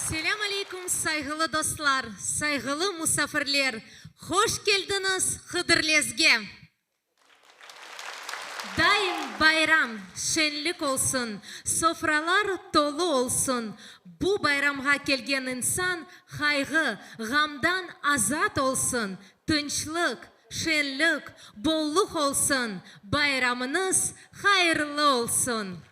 Selam aleyküm saygılı dostlar, saygılı musafirler. Hoş geldiniz Hıdırlez'ge. Daim bayram, şenlik olsun, sofralar dolu olsun. Bu bayramga kelgen insan kaygı, gamdan azat olsun. Tınçlık, şenlik, bolluk olsun. Bayramınız hayırlı olsun.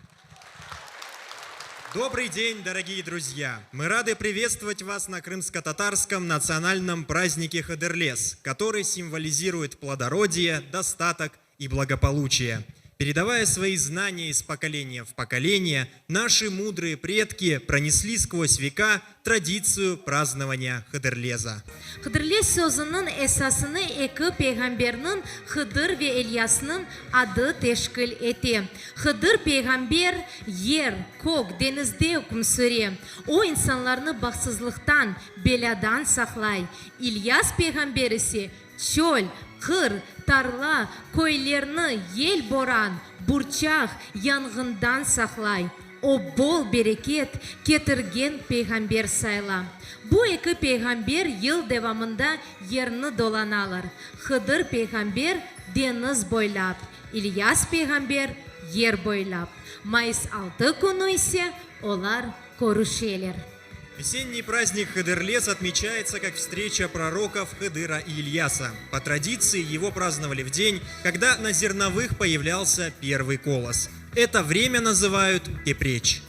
Добрый день, дорогие друзья! Мы рады приветствовать вас на крымско-татарском национальном празднике Хыдырлез, который символизирует плодородие, достаток и благополучие. Передавая свои знания из поколения в поколение, наши мудрые предки пронесли сквозь века традицию празднования Хыдырлеза. Hıdırlez sözünün esasını iki peygamberinin Hıdır ve Elyas'ın adı teşkil etti. Hıdır peygamber yer, kök, denizde hüküm sürer. O insanlarını bahtsızlıktan, beladan saklay. İlyas peygamber ise çöl, kır, tarla, koylarını yel boran, burçak, yangından saklay. O bol bereket getirgen peygamber sayla. Bu iki peygamber yıl devamında yerini dolanalar. Hıdır peygamber deniz boylap, İlyas peygamber yer boylap. Mayıs 6 günü ise onlar görüşerler. Весенний праздник Хыдырлез отмечается как встреча пророков Хыдыра и Ильяса. По традиции его праздновали в день, когда на зерновых появлялся первый колос. Это время называют тепреч.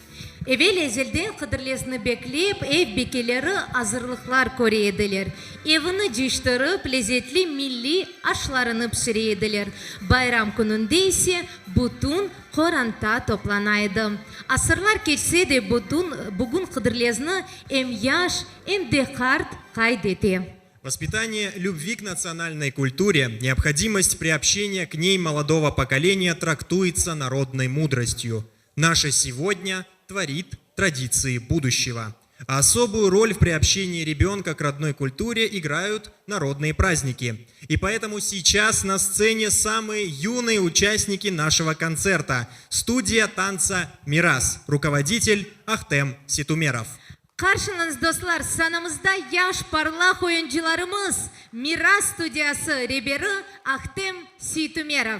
Evvel ezelden Hıdırlez'ini bekleyip ev bekeleri hazırlıklar köreydiler. Evini cıştırıp lezzetli milli aşlarını pişireydiler. Bayram gününde ise bütün koranta toplanaydı. Asırlar geçse de bugün Hıdırlez'ini hem yaş hem de kart kaydetti. Воспитание любви к национальной культуре, необходимость приобщения к ней молодого поколения трактуется народной мудростью. Наше сегодня творит традиции будущего. А особую роль в приобщении ребенка к родной культуре играют народные праздники. И поэтому сейчас на сцене самые юные участники нашего концерта. Студия танца «Мирас», руководитель Ахтем Ситумеров. Karşınız dostlar, sanımızda yaş parlak oyuncularımız Miras Stüdyası Reberi Ahtem Situmerov.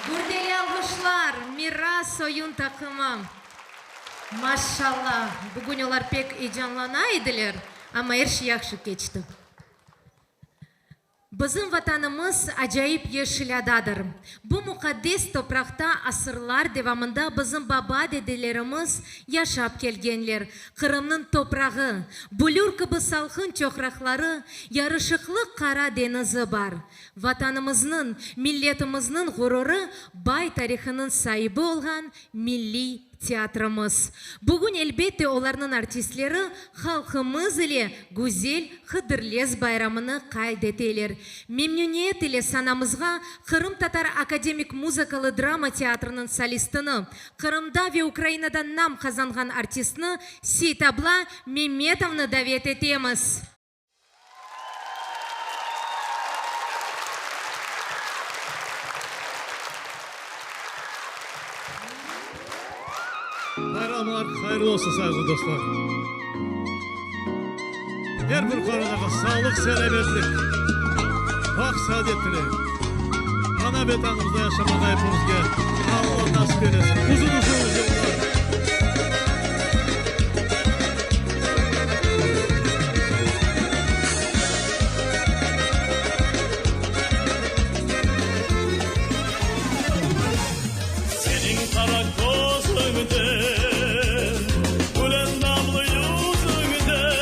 Gürdeli alkışlar, Miras oyun takımı. Maşallah, bugün onlar pek heyecanlanaydılar ama her şey yaxşı geçti. Bizim vatanımız acayip yeşiladadır. Bu mukaddes toprakta asırlar devamında bizim baba dedelerimiz yaşap kelgenler. Kırım'ın toprağı, bulur gibi salkın çokrakları, yarışıklı Kara Denizi var. Vatanımızın, milletimizin gururu, bay tarihinin sahibi olan milli teatrımız. Bugün elbette onların artistleri halkımız ile güzel Hıdırlez bayramını kaydeteler. Memnuniyet ile sanamızga Kırım Tatar Akademik Muzikalı Drama Teatrının solistini, Kırım'da ve Ukrayna'da nam kazangan artistini Seytabla Mehmetov'nu davet etemiz. Bayramlar hayırlı olsun sayılı dostlar. Her bir konuda sağlık, selametlik, hak saadetleri, ana vatanımızda yaşamada hepimizge Allah nasip eylesin. Uzun yıllar. Senin kara gözünden, gülen namlı yüzünden,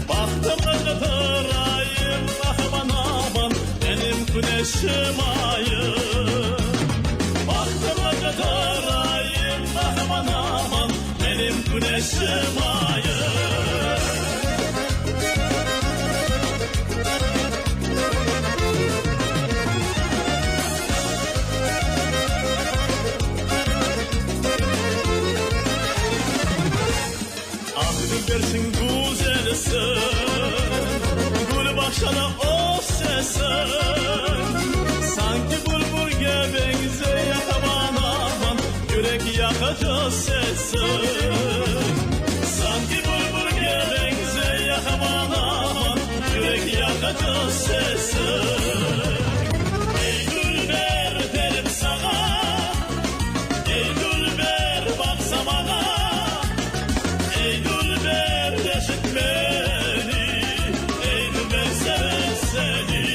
baktım kıtırayım, aman aman benim güneşim ayım. Baktım kıtırayım, aman aman benim güneşim ayım. Versin güzelsin, gül başına o sesin. Sanki bulbulge benze aman aman, yürek yakıcı sesin. Sanki bulbulge benze aman aman, yürek yakıcı sesin. Ey gülber derim sana, ey gülber baksam bana. Ey gülber yaşıt beni, ey gülber seven seni.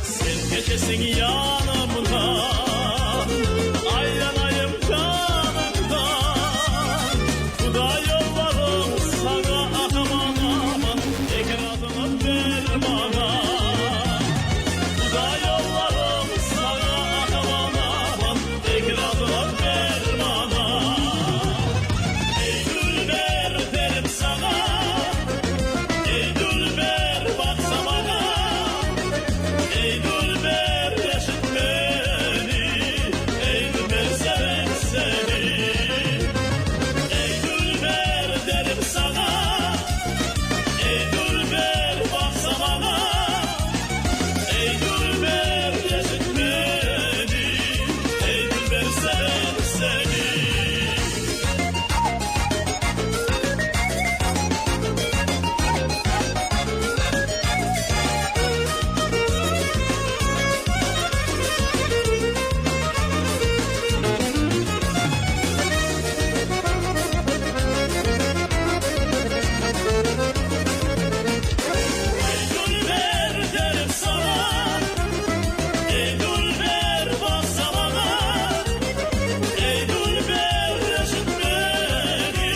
Sen geçesin yanımdan, aylanayım canımdan. Kuda yollarım sana aman aman, ekranını ver bana. Kuda yollarım sana aman aman, ekranını ver bana. Ey gülber derim sana, ey gülber baksam bana. Ey gülber yaşıt beni, ey gülber seven seni. Ey gülber derim sana, ey gülber baksam bana. Ey gülber yaşıt beni, ey gülber seven seni. Ey gülber derim sana, ey gülber baksam bana. Ey gülber yaşıt beni,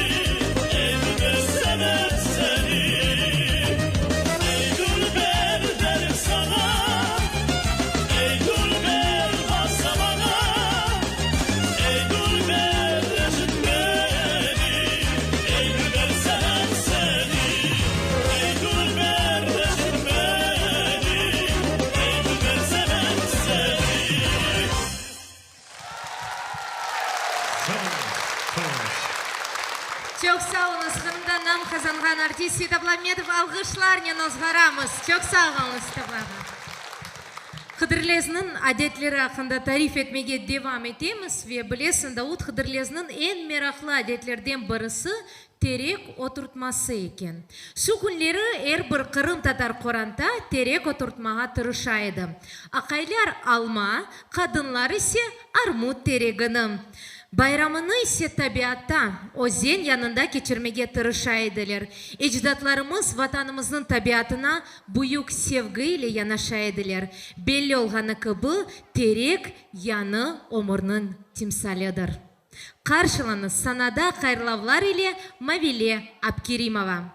ey gülber seven seni. Ey gülber derim sana, ey gülber baksam bana. Ey gülber yaşıt beni, ey gülber seven seni. Ey gülber yaşıt beni, ey gülber seven seni. Çok sağ olun. Kırım'da nam kazangan artist Seytabla Mehmetov alkışlarla nozgaramız. Çok sağ olun Seytabla. Хыдырлезінің әдетлері ақында тариф етмеге девам етеміз. Ве білесін, Дауд Хыдырлезінің ең мерақлы әдетлерден бірісі терек отыртмасы екен. Şu күнлері бір қырым татар қоранта терек отыртмаға тырышайды. Ақайлар алма, қадынлар ise армут терегінің. Bayramını ise tabiatta, ozen yanında geçirmeye tırışaydılar. Ecdatlarımız vatanımızın tabiatına büyük sevgiyle yanaşaydılar. Belli olğanı kıbı terek yanı omurunun timsalidir. Karşılanız sanada хайрлавлар ile Мавиле Абкеримова.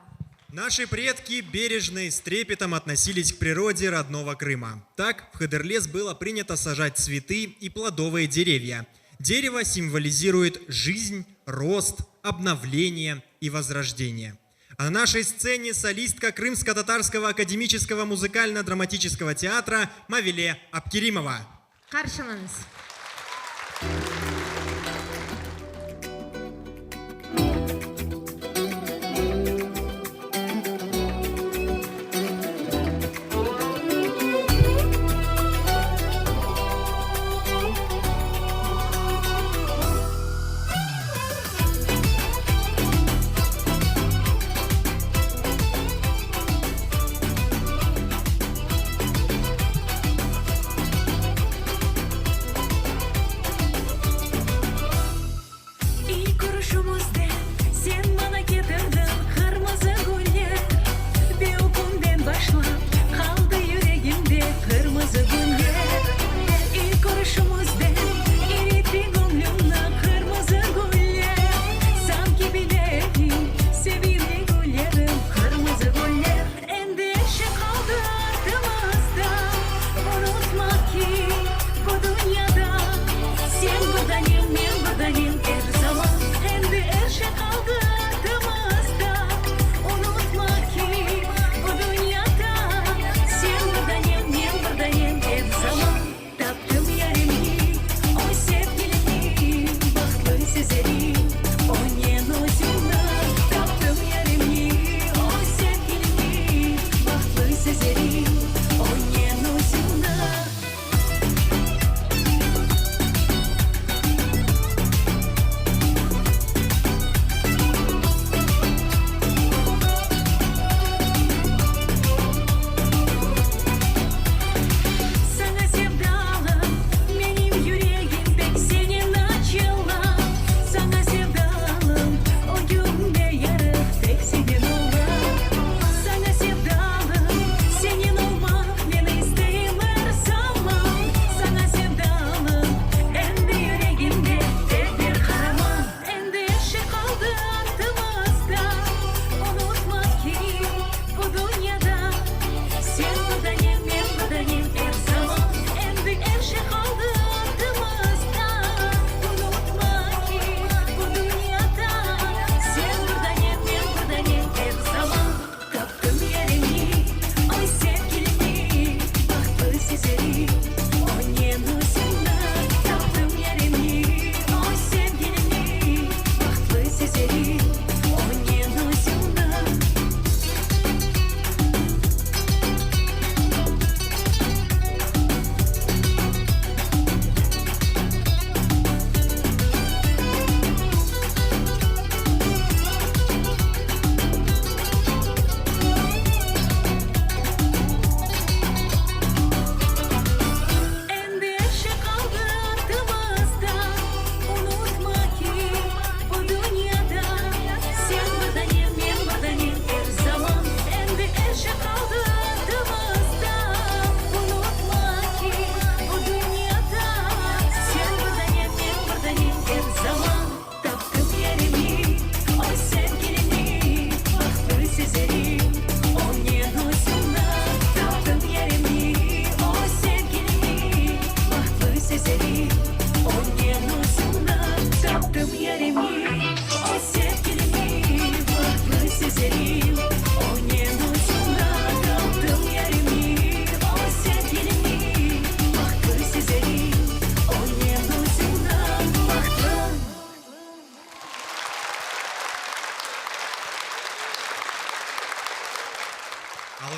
Наши предки бережно и с трепетом относились к природе родного Крыма. Так, в Хыдырлез было принято сажать цветы и плодовые деревья. Дерево символизирует жизнь, рост, обновление и возрождение. А на нашей сцене солистка Крымско-татарского академического музыкально-драматического театра Мавиле Абкеримова. Karşılanız.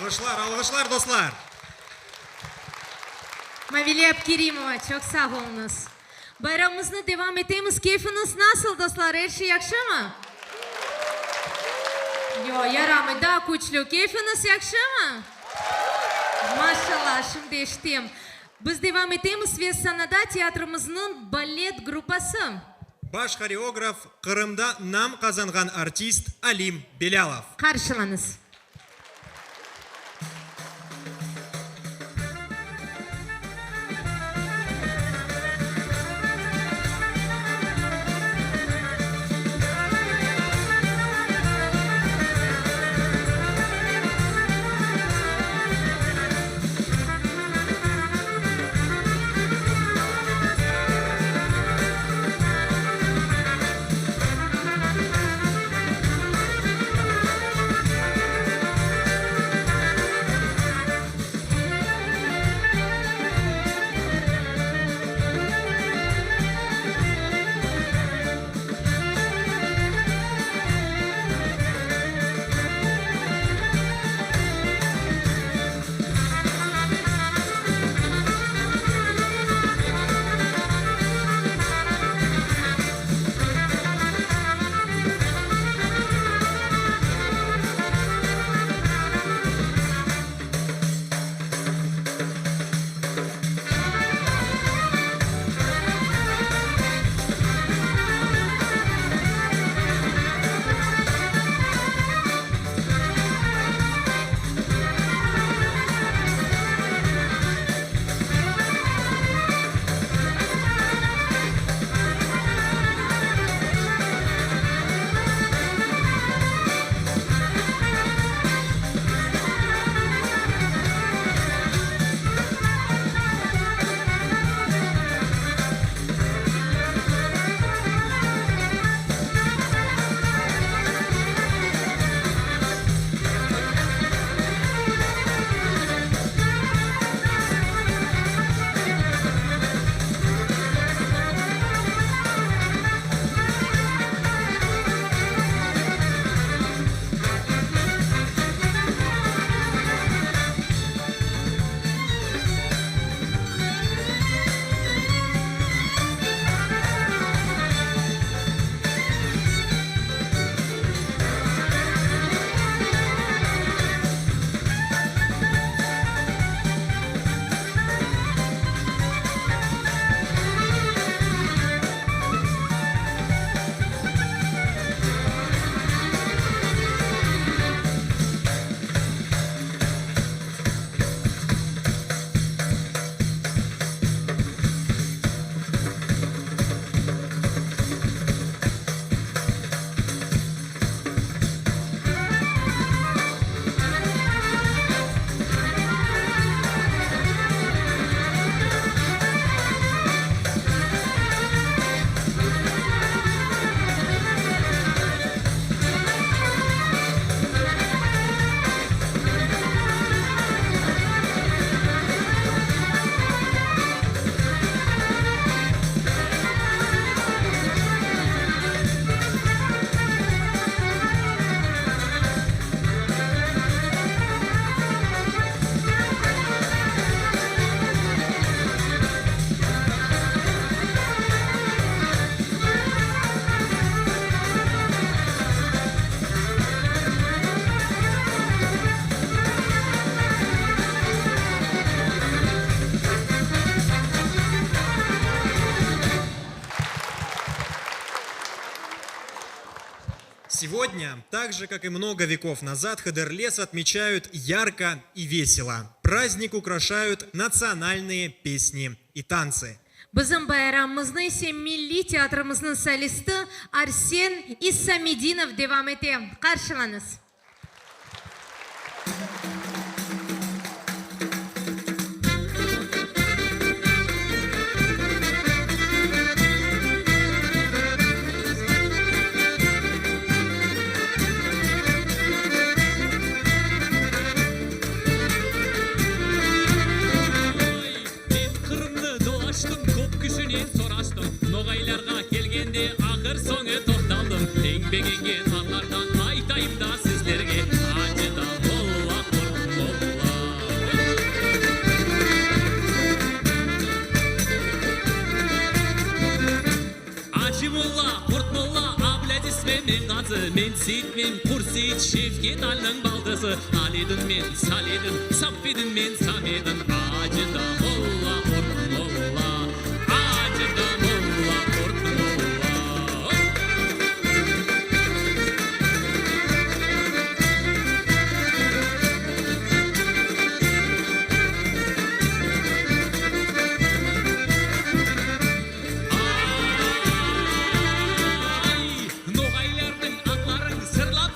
Alkışlar, alkışlar dostlar. Mavili Abkerimova, çok sağ olunuz. Bayramımızı devam ettiğimiz keyfiniz nasıl dostlar? Her şey yakşı mı? Yo, yaramı daha güçlü. Keyfiniz yakşı mı? Maşallah, şimdi eşittim. Biz devam ettiğimiz ve sanada tiyatrımızın ballet grupası. Baş koreograf Kırım'da nam kazangan artist Alim Belalov. Karşılanız. Сегодня, так же, как и много веков назад, Хадерлес отмечают ярко и весело. Праздник украшают национальные песни и танцы. Bizim bayramımızda ise Milli Tiyatromuzun solisti Arsen İssamedinov devam ediyor. Karşılanız. Noğaylarga kelgende ahır soňy toxtaldım. Еңбегеңе таңлардан айтайым да сіз Hacimullah, Kurtmullah, Abladis ve men gazı, men Seyit, men Kurseyit, Şevket Ali'nin baldızı, Ali'din men Salidin, Saffedin men Samedin, Acıda Molla, Kurtmullah, Acıda Molla, Kurtmullah. Noğaylarning atlaring sırlap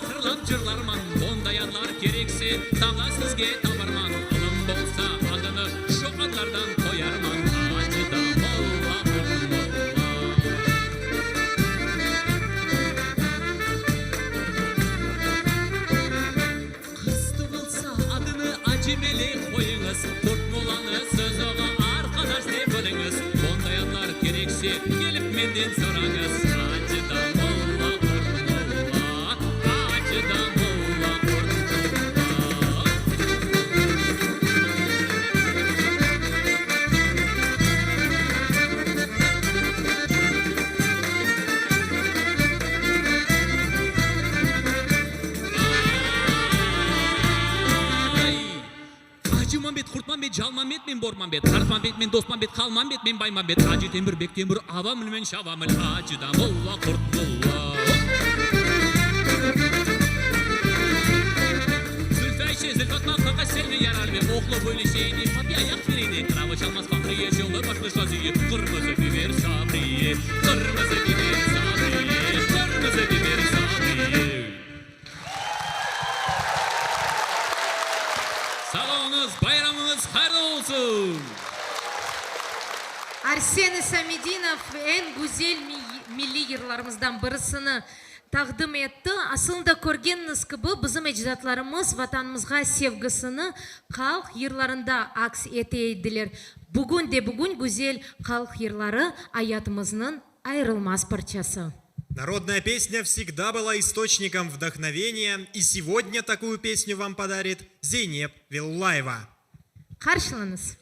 jırlarman, bondayanlar gerekse dağa sizge tabarman, ilm bolsa adını şu adlardan koyarman, acıda Molla, Kurtmullah. Kızdı bolsa adını acemeli koyunuz, Kurtmullah'ны sözüge arkadaş dep biliniz, bondayanlar gerekse gelip menden sorağız, acıda Molla, Kurtmullah, acıda Molla, Kurtmullah. Hacımambet, Kurtmambet, Jalmambet, men Bormambet, Kartmambet, men Dostmambet, Kalmambet, men Baymambet, Hacı Temür, Bektemür, Avamıl, men Şavamıl, Acıda Molla, Kurtmullah. Zülfayşe, Zülfatma, Kakaş, Selvi, Yarar ve Oğlu böyle şeyini, Fatih ayak vereydi, Kravı çalmaz Fahriye, Şoğlu başlı şaziye, Kırmızı biber Sabriye, Kırmızı biber Sabriye, Kırmızı biber Sabriye. Sağolunuz, bayramınız hayırlı olsun. Арсен Самединов en güzel milli yırlarımızdan birisini taqdim etdi. Aslında көргенiniz gibi bizim ecdatlarımız vatanımızga sevgisini halk yırlarında aks eteydiler. Bugün de bugün güzel halk yırları hayatımızın ayrılmaz parçası. Народная песня всегда была источником вдохновения, и сегодня такую песню вам подарит Зейнеп Виллаева. Karşılanız.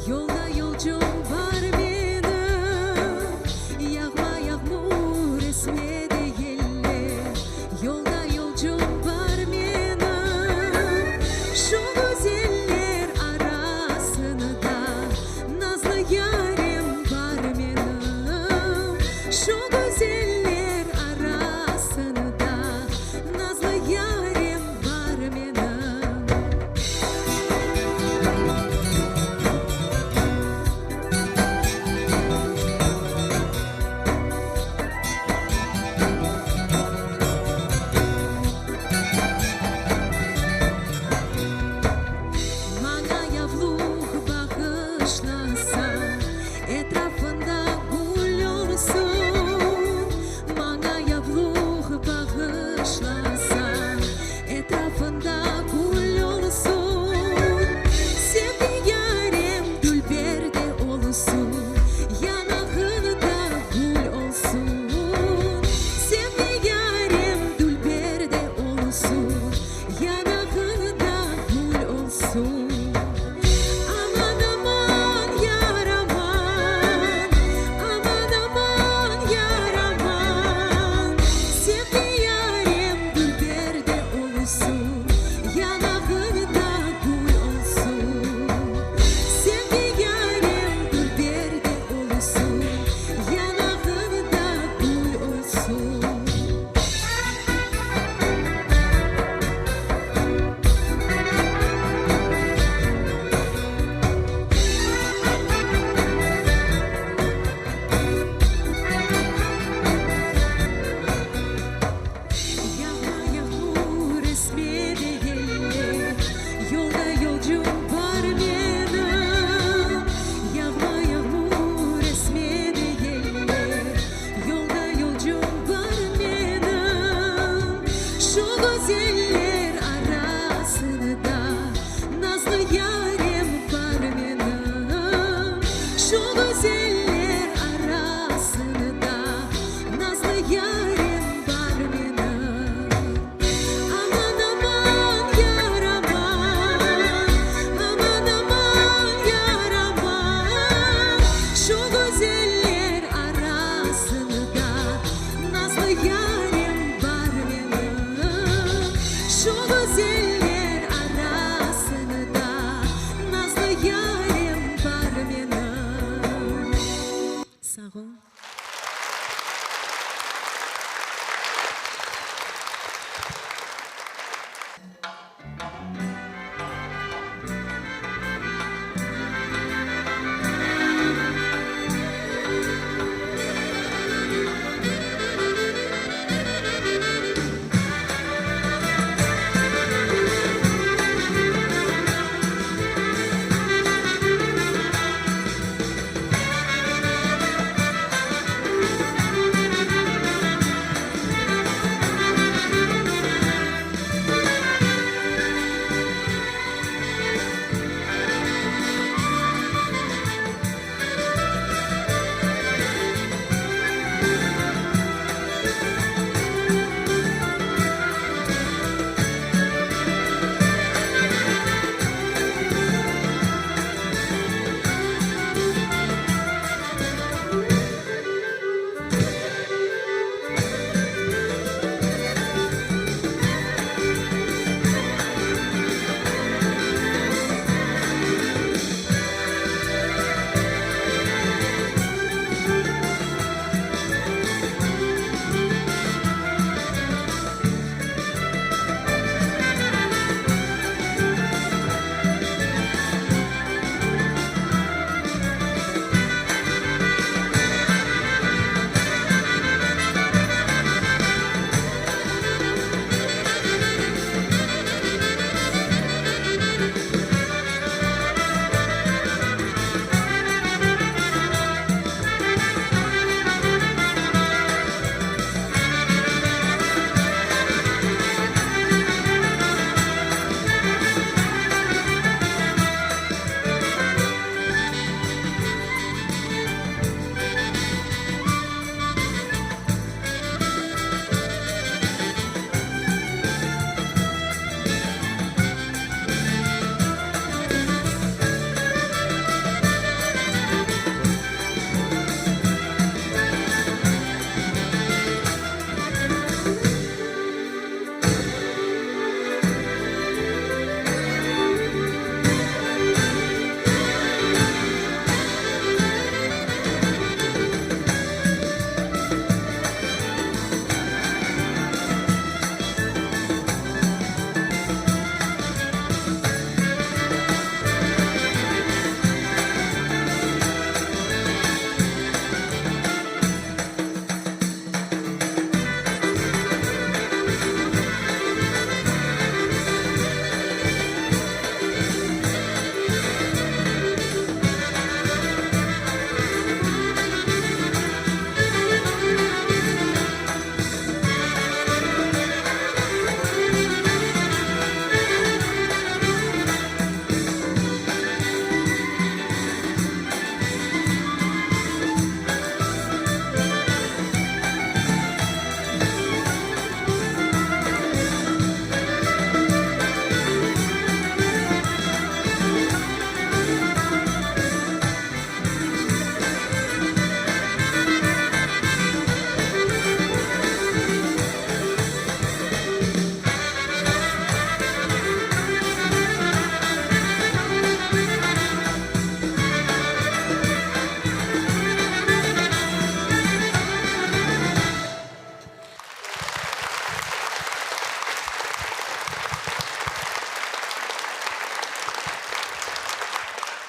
Yolda yolcum var benim, yağma yağmur esme değil.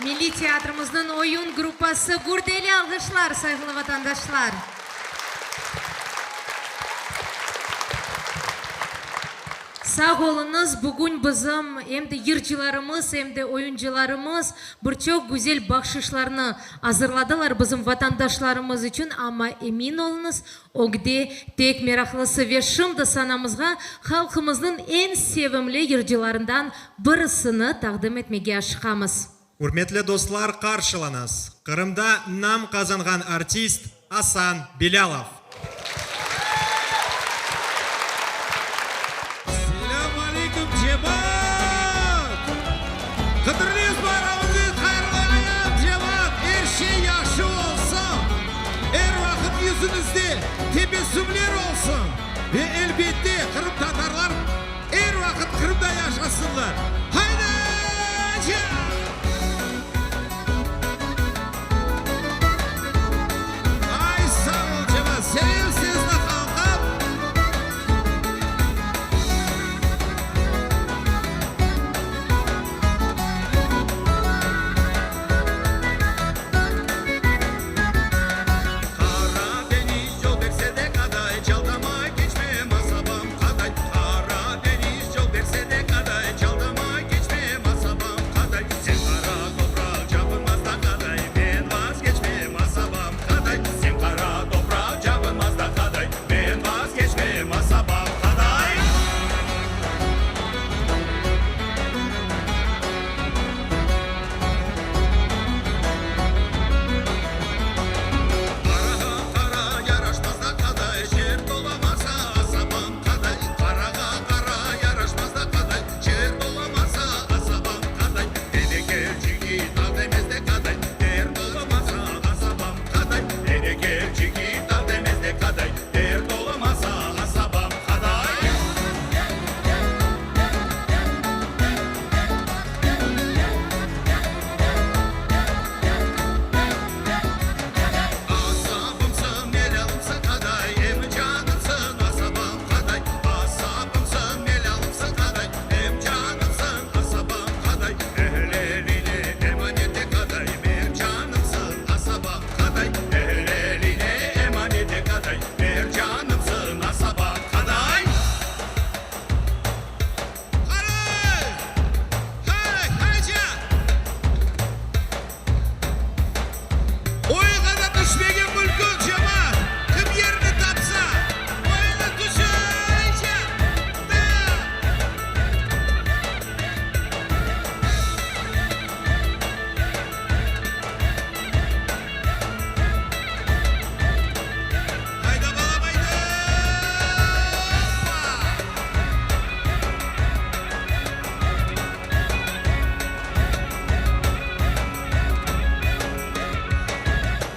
Milli Tiyatromuzun oyun gruppası Gurdeli alkışlar saygılı vatandaşlar. Sağ olunuz, bugün bizim hem de yırcılarımız hem de oyuncularımız bir çok güzel bahşişlerini hazırladılar bizim vatandaşlarımız için ama emin olunuz o gide tek meraklısı ve şimdi sanamızga halkımızın en sevimli yırcılarından birisini takdim etmeye çıkamız. Hurmetli dostlar, qarşılanız. Qırımda nam qazanған artist Асан Белялов. Assalamu alaikum cemaat. Qadrli bayramınız hayırlı ayam cemaat. Her şey yaxşı olsun. Her vakit yüzünüzde tebessümler olsun. Ve elbette Kırım Tatarlar her vakit Kırım'da yaşasınlar. Haydi! Ay sağ ol cemaat. Seviyorum sizni halkım. Karadeniz yol verse de kaday, çaldama geçme masabam kaday. Karadeniz yol verse de kaday, çaldama geçme masabam kaday. Sen kara toprak çapınmaz da kaday, ben vazgeçmem masabam kaday. Sen kara toprak çapınmaz da kaday, ben vazgeçmem masabam kaday. Karağa kara yaraşmaz da kaday, şer dolamasa asabam kaday. Karağa kara yaraşmaz da kaday, şer dolamasa asabam kaday. Hele gerçeği dal demez de kaday, der dolamasa asabam kaday. Hele gerçeği dal demez de kaday, der dolamasa asabam kaday. Asabımsın, melalımsın kaday, em canımsın asabam kaday. Asabımsın, melalımsın kaday, em canımsın asabam kaday. Ehleline emanete kaday, em canımsın asabam kaday. Ehleline emanete kaday, em canımsın asabam kaday. Hayır! Hayır, hayır! Oyuna düşmegen mülkün cemaat. Kim yerini tapsa, oyuna düşecek. Hayda balam hayda.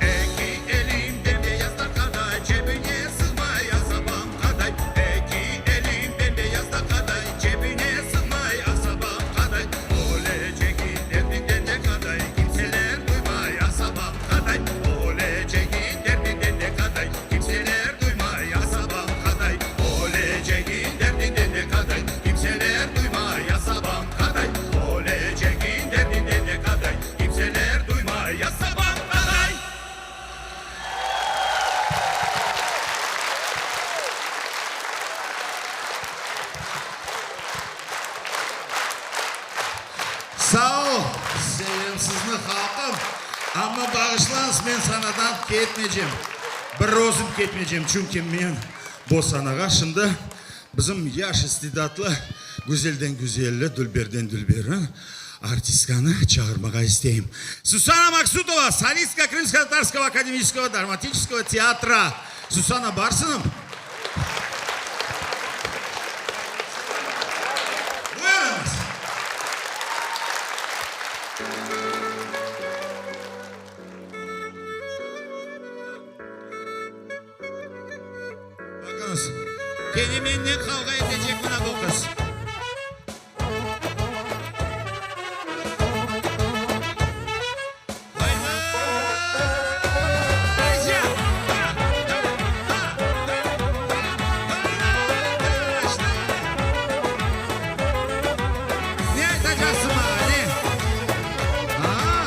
Eki elimde beyazlar kaday, cebine sığmay asabam kaday. Eki elimde beyazlar kaday, cebine sığmay asabam kaday. Oleceğin derdinden de kaday, kimseler duymay asabam kaday. Oleceğin derdinden de kaday, kimseler duymay asabam kaday. Oleceğin derdinden de kaday, kimseler duymay asabam kaday. Oleceğin derdinden de kaday, kimseler duymay asabam kaday. Sağ ol, sevimsizlik halkım. Ama bağışlanız, ben sanadan ketmeyeceğim. Bir rozum ketmeyeceğim çünkü men bu sanaga şimdi bizim yaş istidatlı, güzelden güzelli, dülberden dülberi артистканы çağırmağa isteyim. Сусана Максутова, солистка Крымско-Татарского академического драматического театра. Сусана, барсынım? Buyurunuz. Bakınız, kendimle kavga edecek bana bu kız. Ne yapacaksın bana ne? Aa,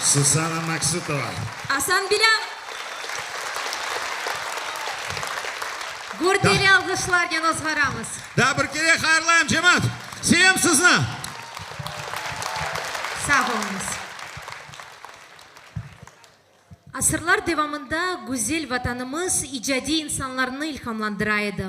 Сусана Максутова. Асан Билям. Гурдели алғышлар ген озғарамыз. Да, бір кере қайырлайым, жемат. Сеем сізні. Sağ olunuz. Asırlar devamında güzel vatanımız icadi insanlarını ilhamlandıraydı.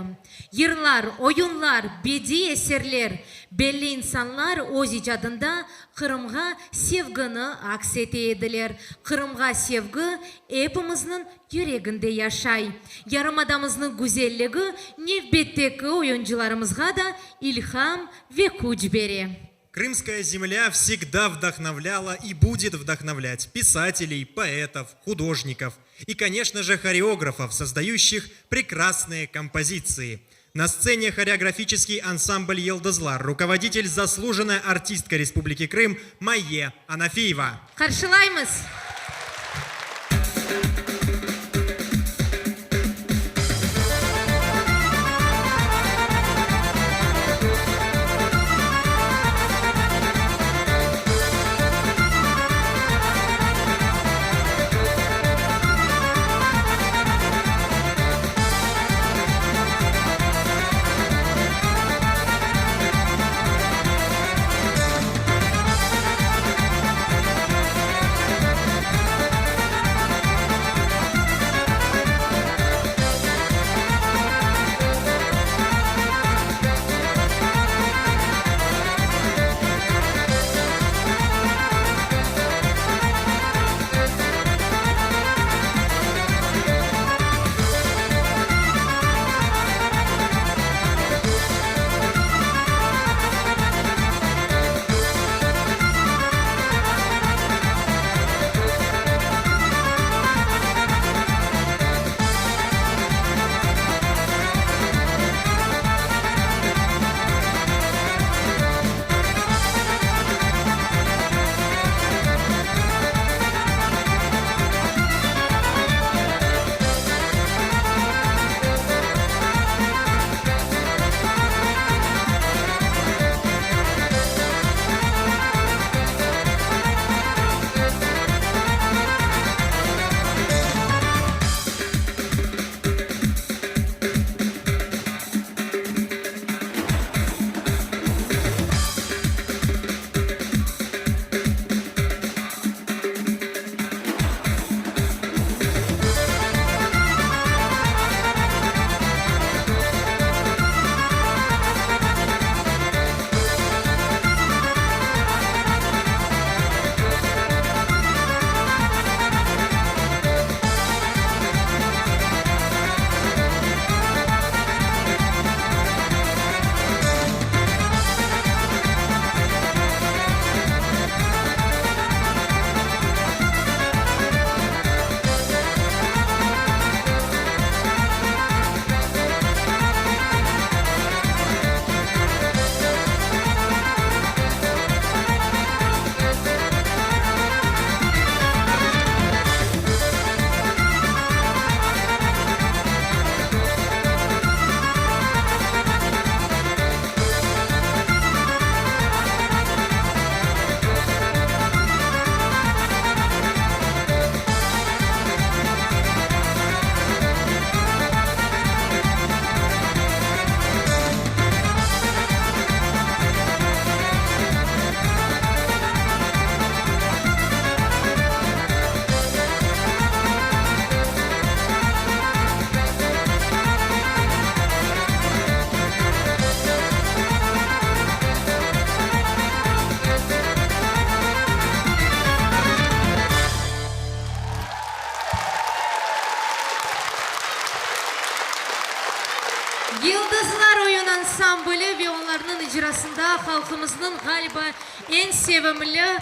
Yırlar, oyunlar, bedi eserler, belli insanlar öz icadında Kırım'a sevgini akseteydiler. Kırım'a sevgi hepimizin yüreğinde yaşay. Yarımadamızın güzelliği nefbetteki oyuncularımızga da ilham ve güç verir. Крымская земля всегда вдохновляла и будет вдохновлять писателей, поэтов, художников и, конечно же, хореографов, создающих прекрасные композиции. На сцене хореографический ансамбль «Елдызлар», руководитель заслуженная артистка Республики Крым Майе Анафеева. Karşılayımız. Yıldızlar Oyun Ansamblı ve onların icrasında halkımızın galiba en sevimli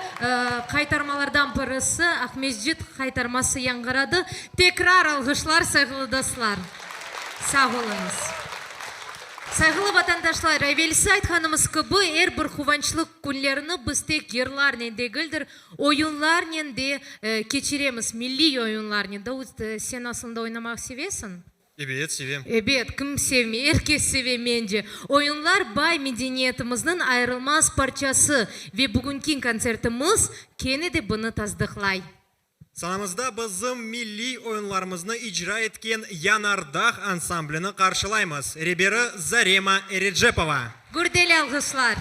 kaytarmalardan birisi Ahmetjit kaytarması yankıradı. Tekrar alkışlar saygılı dostlar. Sağ olunuz. Saygılı vatandaşlar, evvelsi айтқанымыз gibi her bir kuvvançlık günlerini biz tek yerlerle değildir, oyunlarla de geçiremiz, milli oyunlarla da. Sen aslında oynamak seviyorsun? Evet, sevim. Evet, kim sevmiyor? Herkes seviyor bence. Oyunlar bay medeniyetimizin ayrılmaz parçası ve bugünkü konsertimiz kene de bunu tasdiklay. Sanamızda bizim milli oyunlarımızı icra etken Yanardağ ansamblini karşılayımız. Riberi Zarema Erecepova. Gürdeli alkışlar.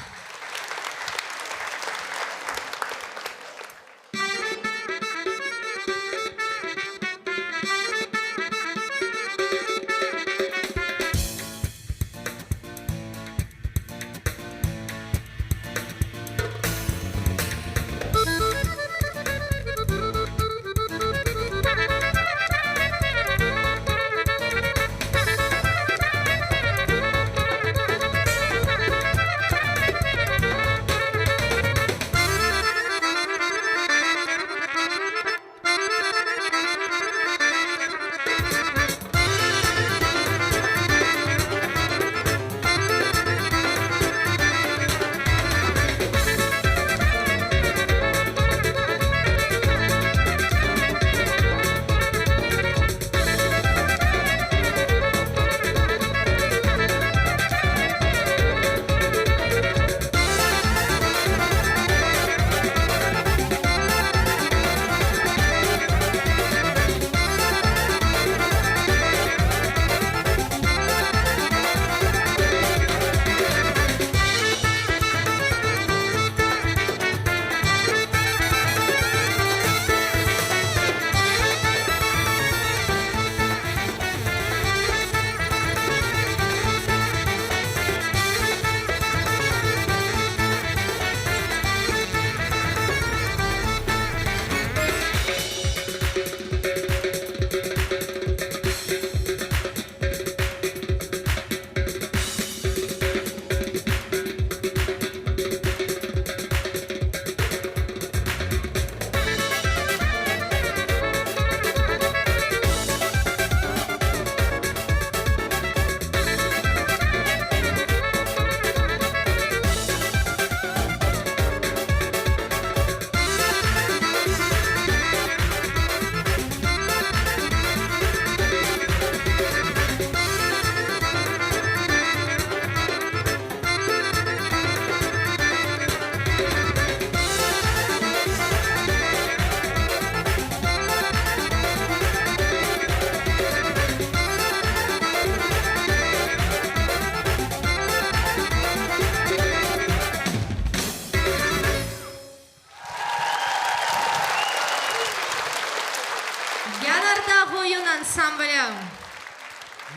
Yanardağ oyun ansambli.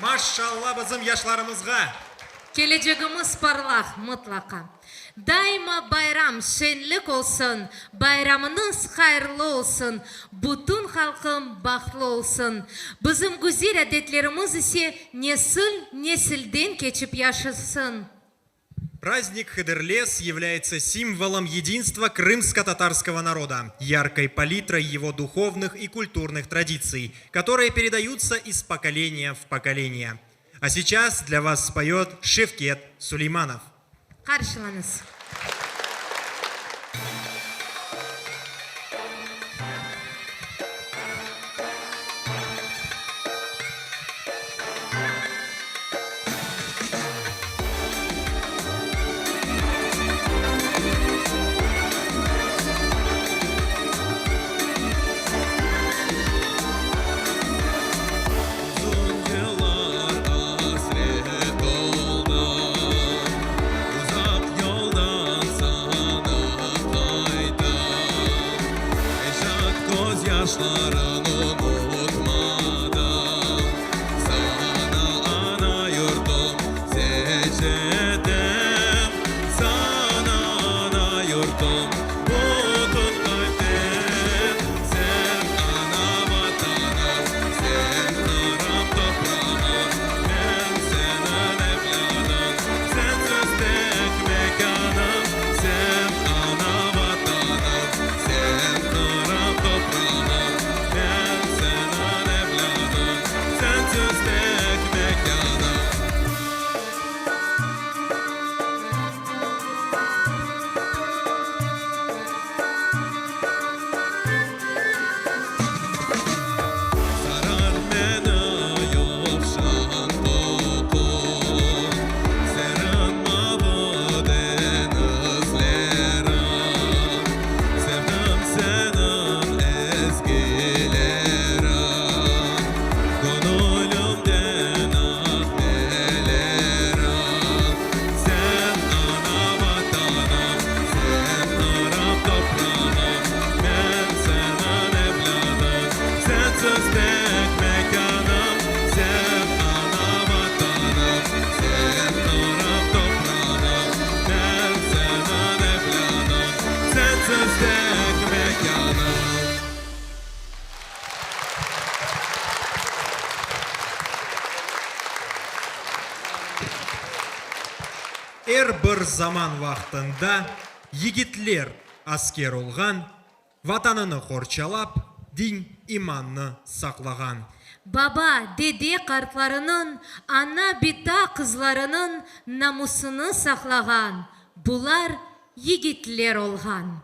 Maşallah bizim yaşlarımızga. Geleceğimiz parlak mutlaka. Daima bayram şenlik olsun, bayramınız hayırlı olsun, bütün halkım baklı olsun. Bizim güzel adetlerimiz ise nesilden geçip yaşasın. Праздник Хыдырлес является символом единства крымско-татарского народа, яркой палитрой его духовных и культурных традиций, которые передаются из поколения в поколение. А сейчас для вас споет Шевкет Сулейманов. Karşılanız. Uzun yıllar hasret oldu, uzak yolda Бір заман вақтында егетлер аскер олған, ватаныны қорчалап, дин иманны сақлаған. Баба, деде қартларының, ана бита қызларының намусыны сақлаған. Бұлар егетлер олған.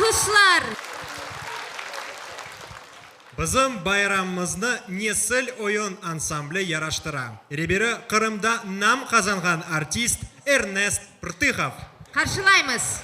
Alkışlar. Bizim bayramımızны Nesil oyun ансамблі яраштыра. Ребері Қырымда нам қазанған артист Эрнест Пыртыхов. Karşılayımız.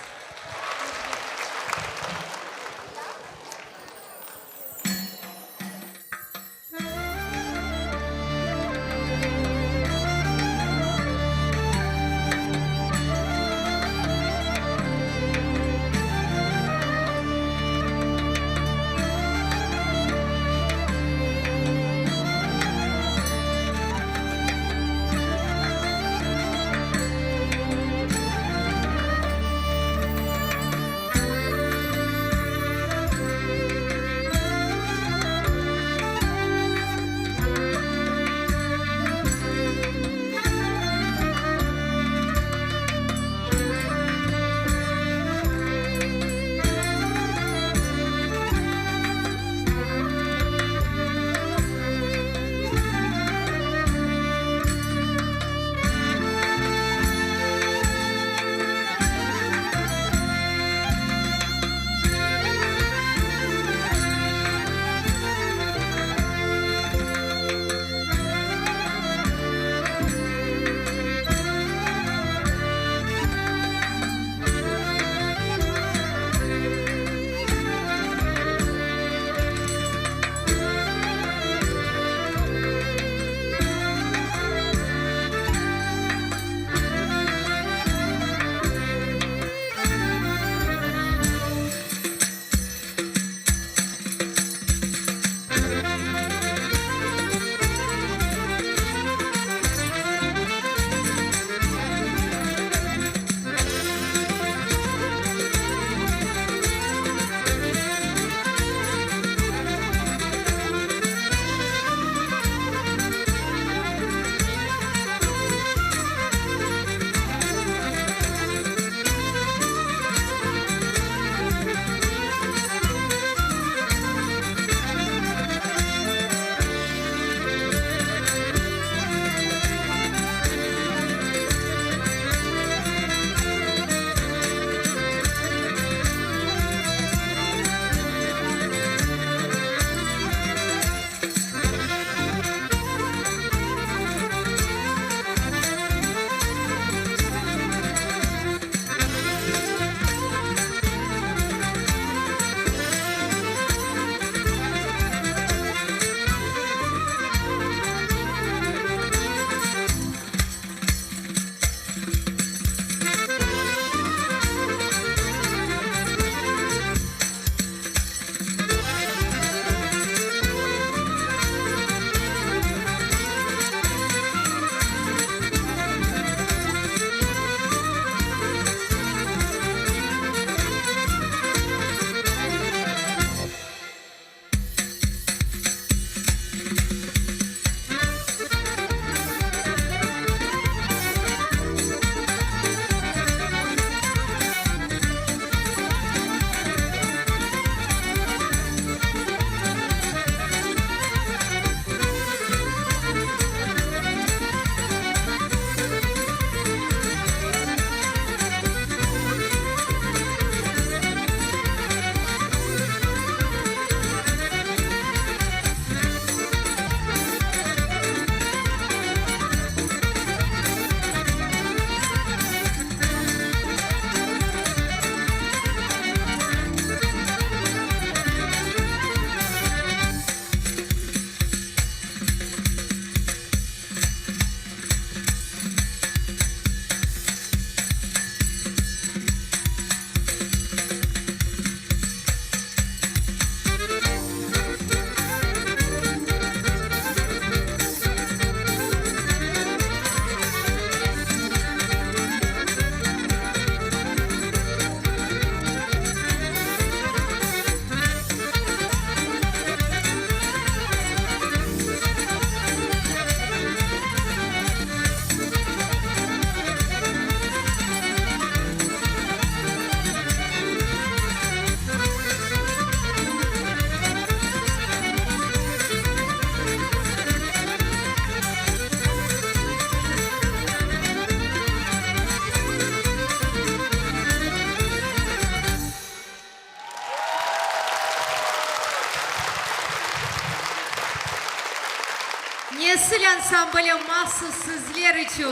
Yesil ansamblı mahsus sizler için.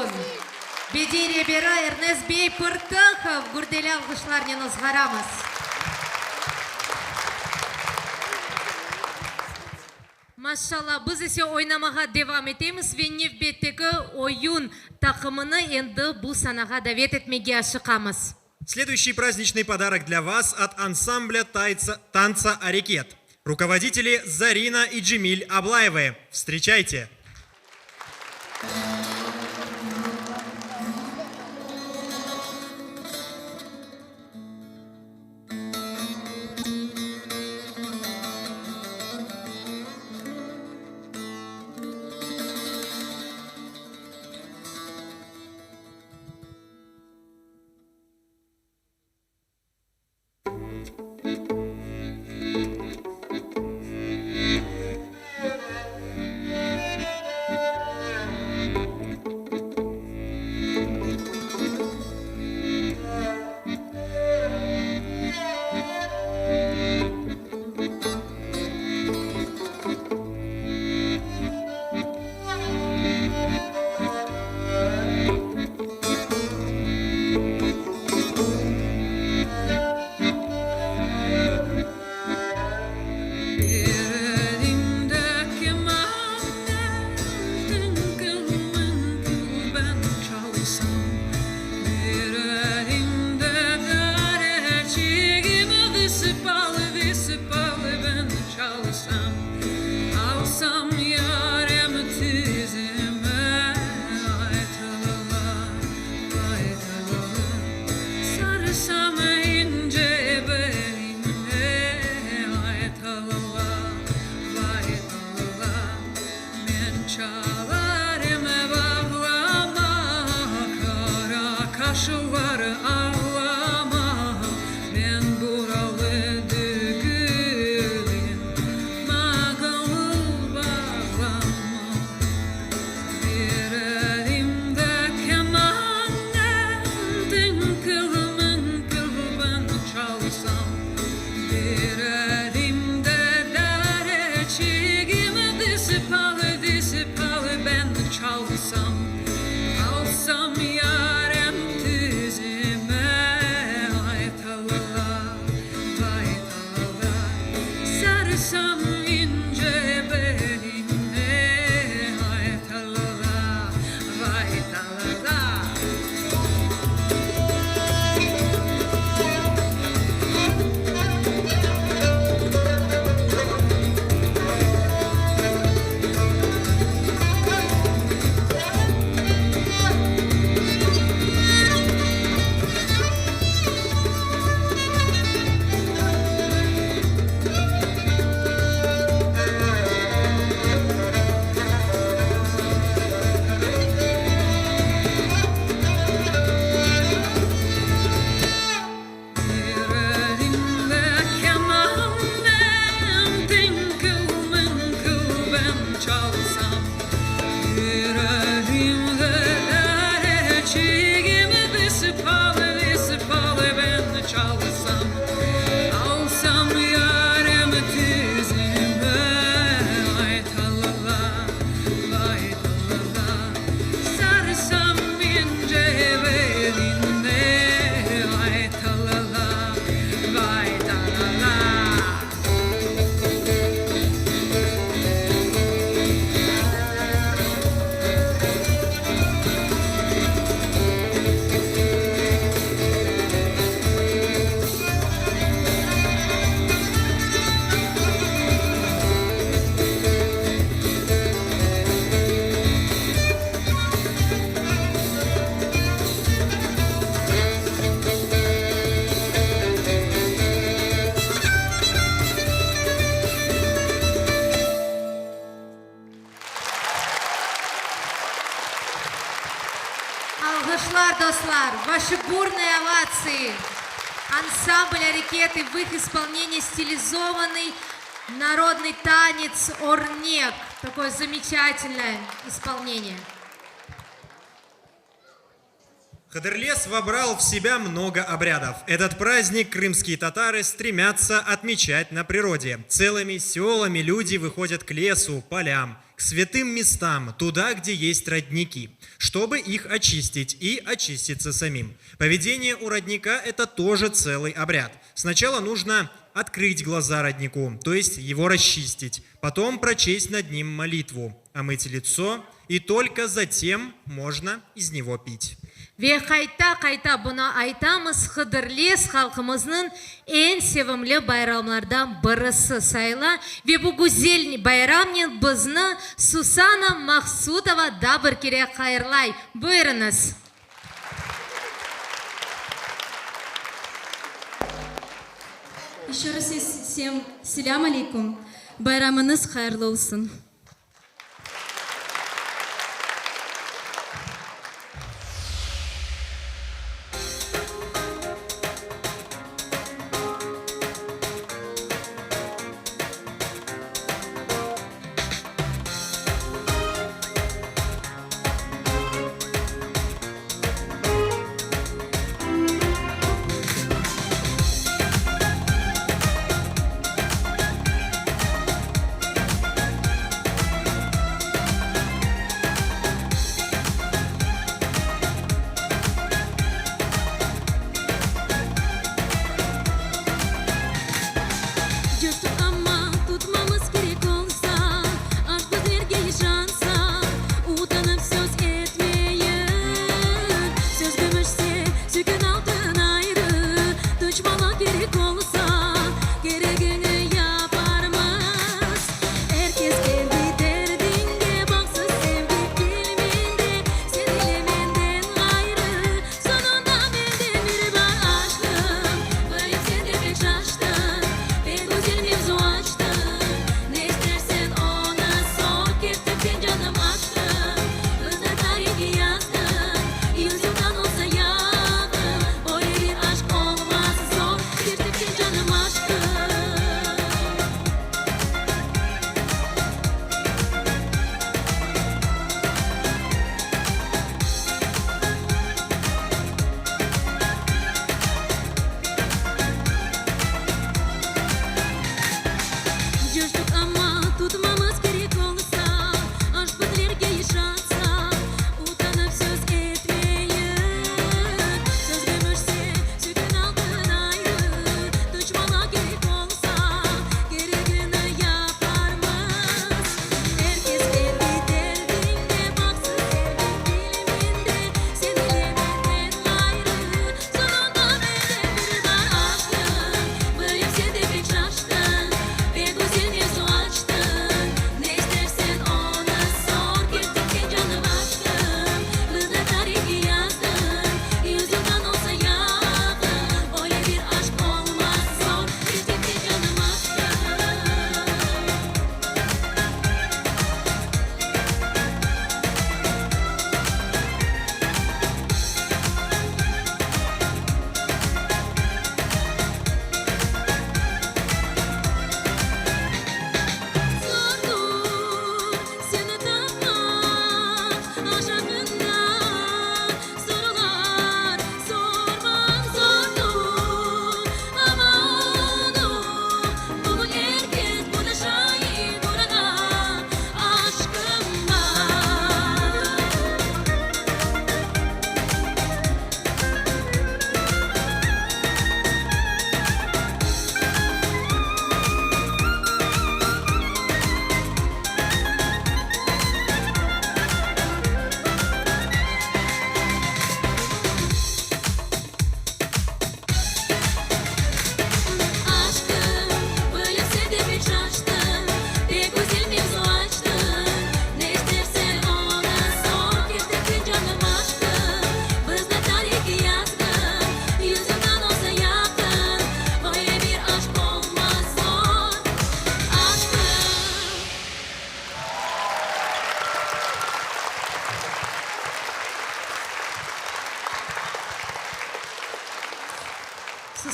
Bediriye Bera Ernest Bey Pırtıkov gürdeli alkışlarını ızgaramız. Maşallah biz ise oynamağa devam edemiz ve Nevbet'teki oyun takımını endi bu sanağa davet etmeye aşıkamız. Следующий праздничный подарок для вас от ансамбля танца «Арикет». Руководители Зарина и Джемиль Аблаевы. Встречайте! Alkışlar dostlar, ваши бурные овации. Ансамбль «Арикеты» в их исполнении стилизованный народный танец «Орнек». Такое замечательное исполнение. Хадырлес вобрал в себя много обрядов. Этот праздник крымские татары стремятся отмечать на природе. Целыми селами люди выходят к лесу, полям, к святым местам, туда, где есть родники, чтобы их очистить и очиститься самим. Поведение у родника – это тоже целый обряд. Сначала нужно открыть глаза роднику, то есть его расчистить, потом прочесть над ним молитву, омыть лицо, и только затем можно из него пить. Ve kayta buna aytamız Hıdırles halkımızın en sevimli bayramlardan birisi sayla ve bu güzel bayramın bizni Susana Maksudova da bir kere hayırlay. Buyurunuz. Еще раз всем селям алейкум. Bayramınız hayırlı olsun.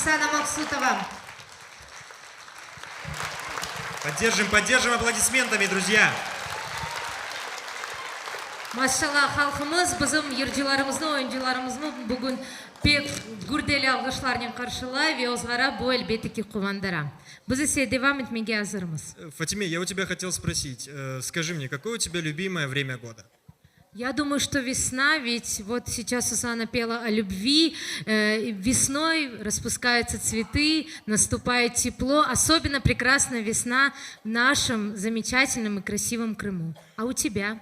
Susana Maksutova. Поддержим аплодисментами, друзья. Maşallah halkımız bizim yırcılarımızı, oyuncularımızı bugün pek gürdeli alkışlarla karşılay ve ozgara bu elbette ki kuvandara. Biz ise devam etmeye hazırmız. Фатиме, я у тебя хотел спросить, скажи мне, какое у тебя любимое время года? Я думаю, что весна, ведь вот сейчас Сусанна пела о любви, весной распускаются цветы, наступает тепло, особенно прекрасная весна в нашем замечательном и красивом Крыму. А у тебя?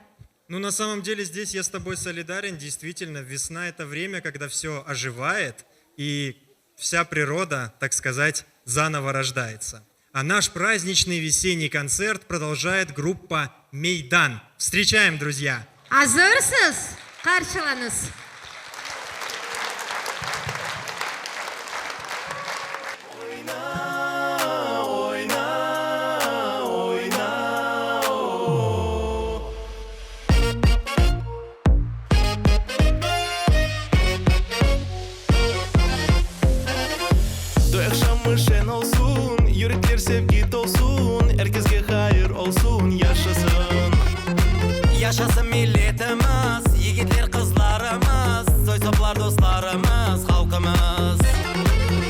Ну, на самом деле, здесь я с тобой солидарен. Действительно, весна – это время, когда все оживает, и вся природа, так сказать, заново рождается. А наш праздничный весенний концерт продолжает группа «Мейдан». Встречаем, друзья! Hazırsınız. Karşılanız. Toy akşamı şen olsun, yürekler sevgi dolsun, herkese hayır olsun, yaşasın. Yaşasın milletimiz, yigitler kızlarımız, soy toplar dostlarımız, halkımız.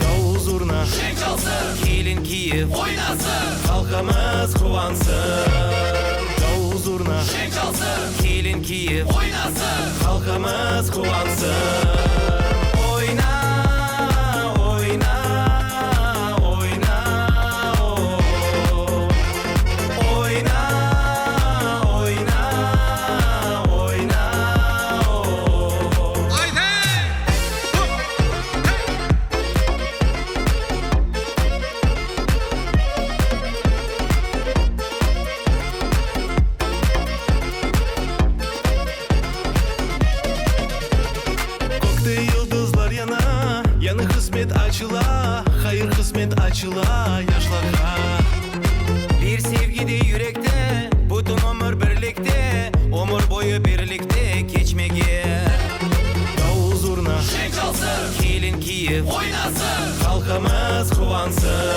Davul zurna, şen çalsın, kelin kiyip oynasın, halkımız kuvansın. Davul zurna, şen çalsın, kelin kiyip oynasın, halkımız kuvansın. Oyna, oyna, oyna, oh. Oyna, oyna, oyna, oh. Koktu yıldızlar yana, yanı kısmet açıla, hayır kısmet açıla yaşlara. Bir sevgide yürekte, bütün ömür birlikte, ömür boyu birlikte geçmeye. Davul zurna, şen çalsın, kelin kiyip oynasın, halkımız kuvansın.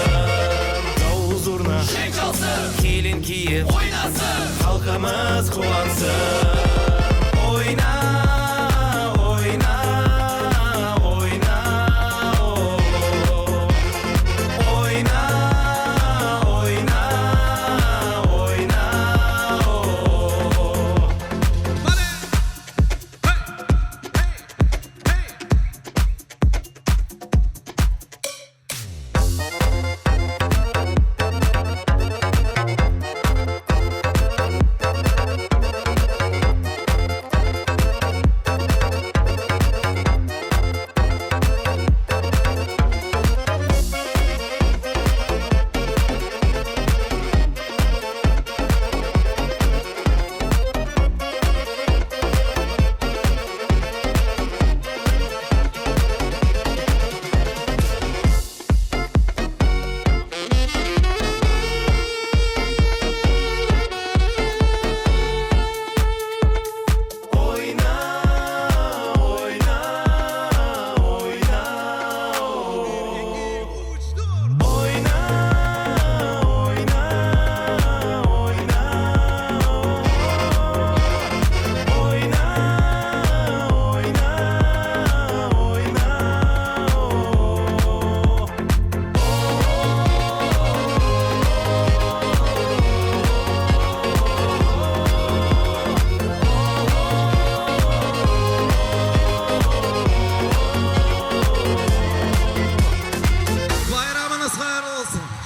Davul zurna, şen çalsın, kelin kiyip oynasın, halkımız kuvansın. Oyna, oyna, oyna, oh. Oyna, oyna, oyna, oh.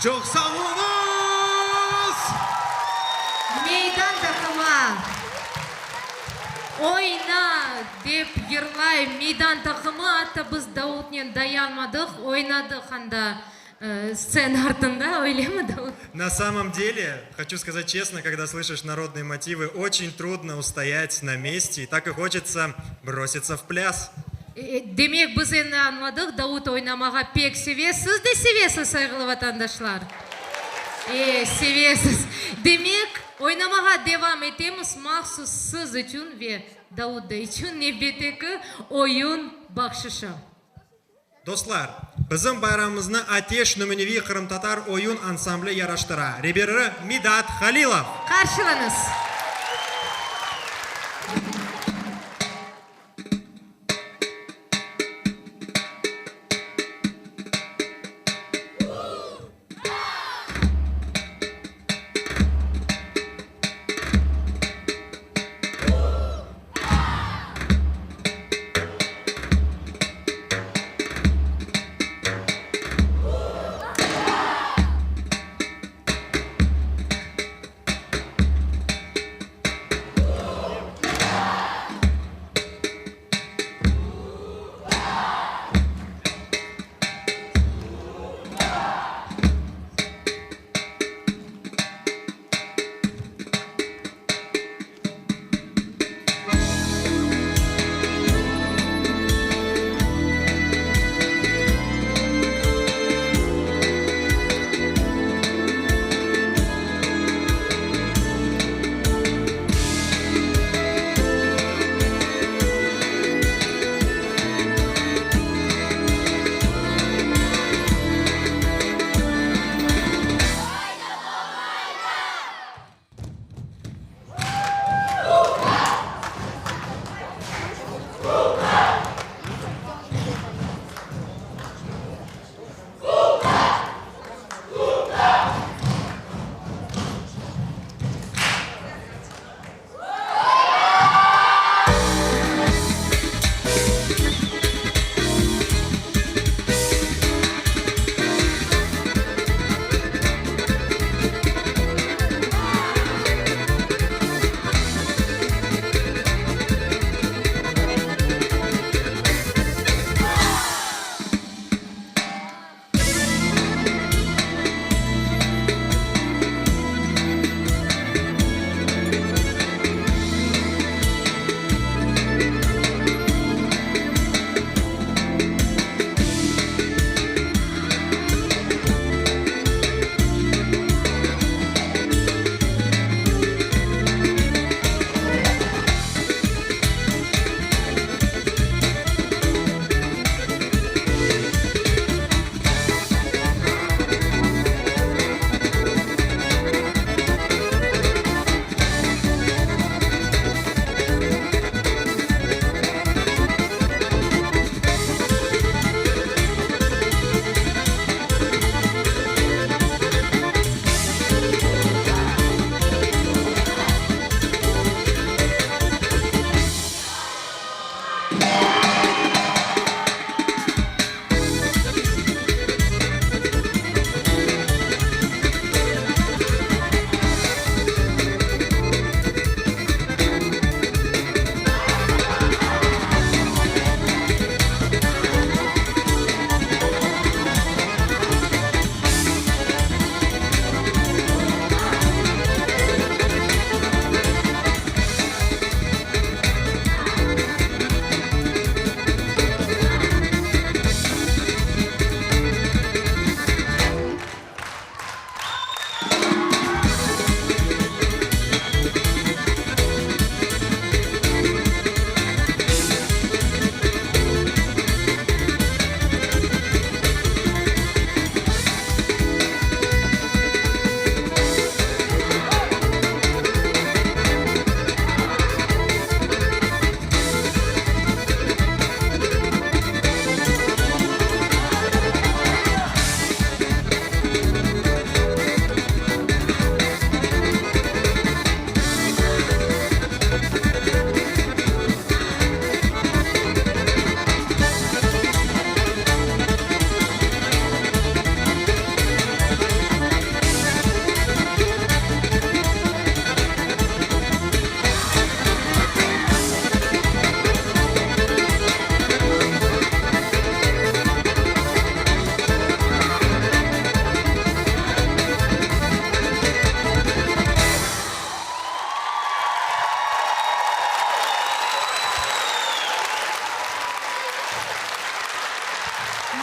Çok sağ olunuz. Meydan takımı. Oyna dep yırlay meydan takımı hatta biz Davut'la dayanmadık, oynadık anda сцена артында, öyle mi Davut? На самом деле, хочу сказать честно, когда слышишь народные мотивы, очень трудно устоять на месте, и так и хочется броситься в пляс. Demek biz endi anladık, Davut oynamağa pek sevesiz de sevesiz saygılı vatandaşlar. Sevesiz. Demek oynamağa devam etemiz mahsus siz için ve Davut da için növbеттeki oyun bakşışı. Достар, біздің байрамымызны Атеш Нөміневи Қырым-Татар ойын ансамблі яраштыра. Ребері Мидат Халилов. Karşılanız.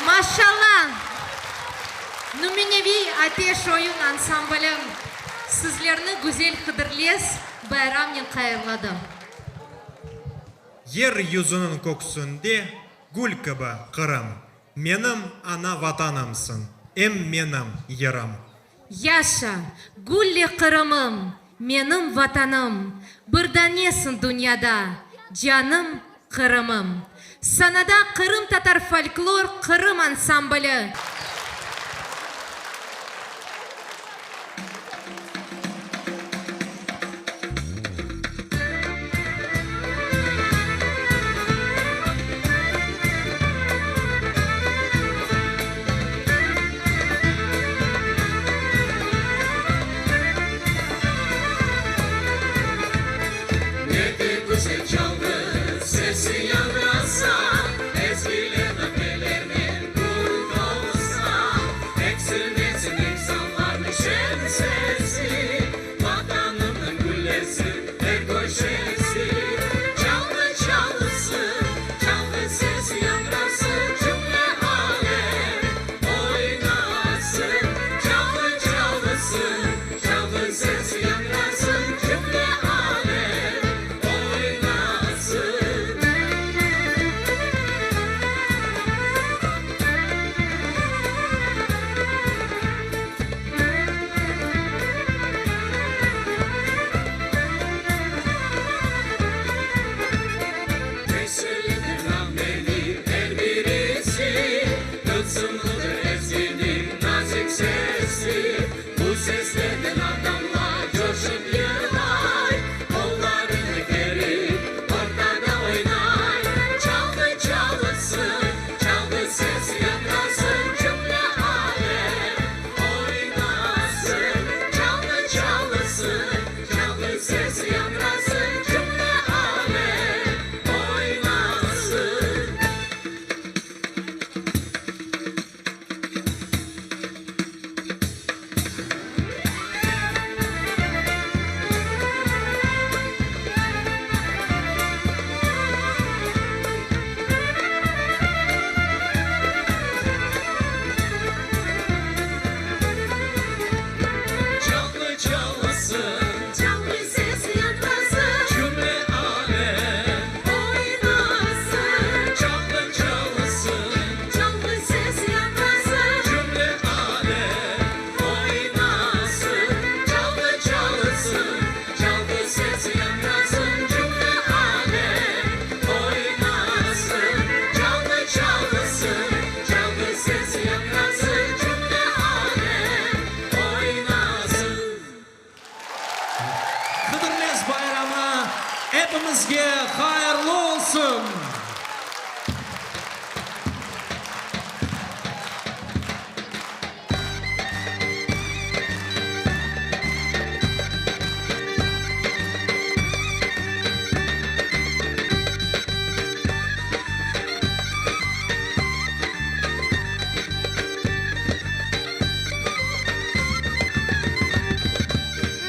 Maşallah. Numunevi Ateş Oyun Ansamblı sizlerini güzel Hıdırlez bayramın hayırladı. Yer yüzünün kokusunda gül gibi Kırım. Menim ana vatanımsın, menim yerim. Yaşa, gülli Kırım'ım, benim vatanım. Birdanesin dünyada, canım Kırım'ım. Sanada Kırım Tatar Folklor Kırım Ansamblı. Sesi yanrasa, ezgiler öpelerinin burada olsa, eksilmesin insanlar neşen sesi, vatanımın güllesi, her köşesi, çaldı çalsın, çaldı sesi yanrasın, cümle alem oynasın, çaldı çalsın, çaldı sesi yanrasın, cümle alem oynasın. Tesellidir rahmeli her birisi, tılsımlıdır ezginin nazik sesi. Bu seslerden adamlar coşup yığılar, kollarını gerip ortada oynar. Çaldı çalsın, çaldı ses yanrasın, cümle alem oynasın. Çaldı çalsın, çaldı ses yanrasın, cümle alem oynasın. Çaldı çalsın, çaldı ses yanrasın, cümle alem oynasın. Çaldı çalsın, çaldı ses yanrasın, cümle alem oynasın. Çaldı çalsın, çaldı ses yanrasın, cümle alem oynasın. Çaldı çalsın, çaldı ses yanrasın, cümle alem oynasın. Hıdırlez bayramı hepimizge hayırlı olsun.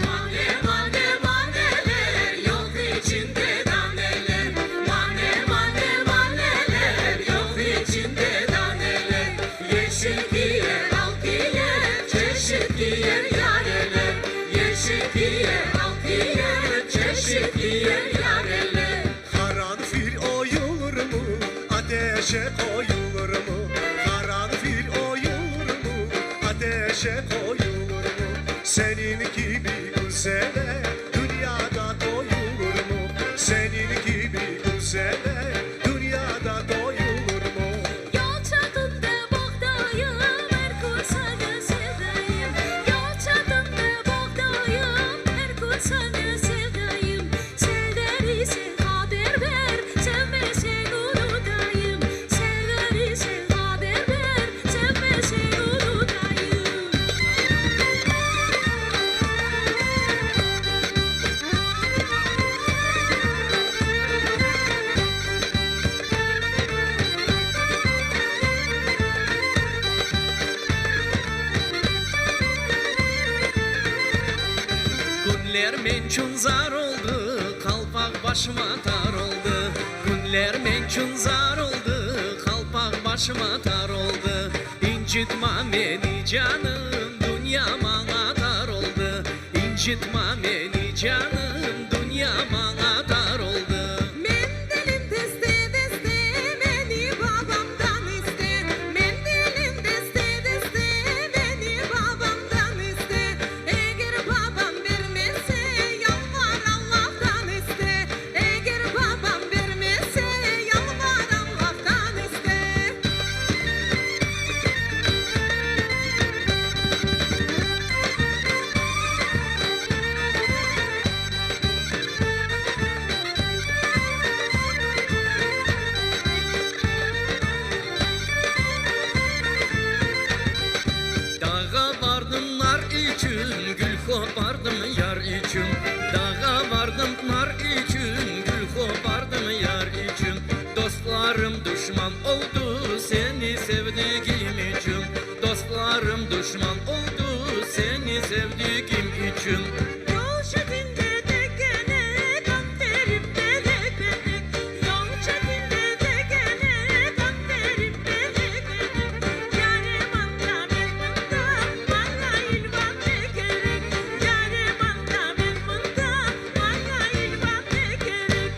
Mane mane maneler yok içinde daneler. Mane mane maneler yok içinde daneler. Yeşil giyer al giyer, çeşit giyer yareler. Yeşil giyer al giyer, çeşit giyer yareler. Karanfil oyulur mu? Ateşe koyulur mu? Karanfil oyulur mu? Ateşe koyulur mu? Senin gibi güzele dünyada doyulur mu? Senin gibi güzele dünyada doyulur mu? Yol çatında buğdayım, Erkut sana sevdayım. Yol çatında buğdayım, Erkut sana sevdayım. Sever ise haber ver, sevmesen unutayım. Sever ise haber ver, sevmesen unutayım. Günler mençun zar oldu, kalpak başıma tar oldu. Günler mençun zar oldu, kalpak başıma dar oldu. İncitme beni canım, dünya bana dar oldu. İncitme beni canım, dünya bana dar oldu. Mendilim deste deste beni babamdan iste. Mendilim deste deste beni babamdan iste. Eğer babam vermezse yalvar Allah'tan iste. Eğer babam vermezse yalvar Allah'tan iste. Dağa vardım nar için, gül kopardım yar için. Dağa vardım nar için, gül kopardım yar için. Dostlarım düşman oldu seni sevdiğim için. Dostlarım düşman oldu seni sevdiğim için. Yol çetinde de gene kan terip belek belek. Yol çetinde de gene kan terip belek belek. Yarim anda ben mında, bana ilvan ne gerek. Yarim anda ben mında, bana ilvan ne gerek.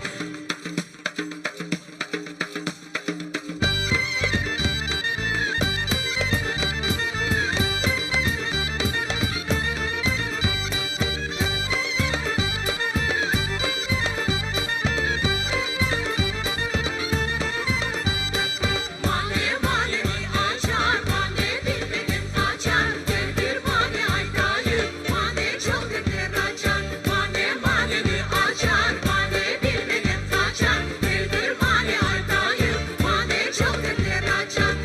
Mane maneni açar, mane bilmeden kaçar. Gel bir mane aydayı, mane çok dertler açar. Mane maneni açar, mane bilmeden kaçar. Gel bir mane aydayı, mane çok dertler açar.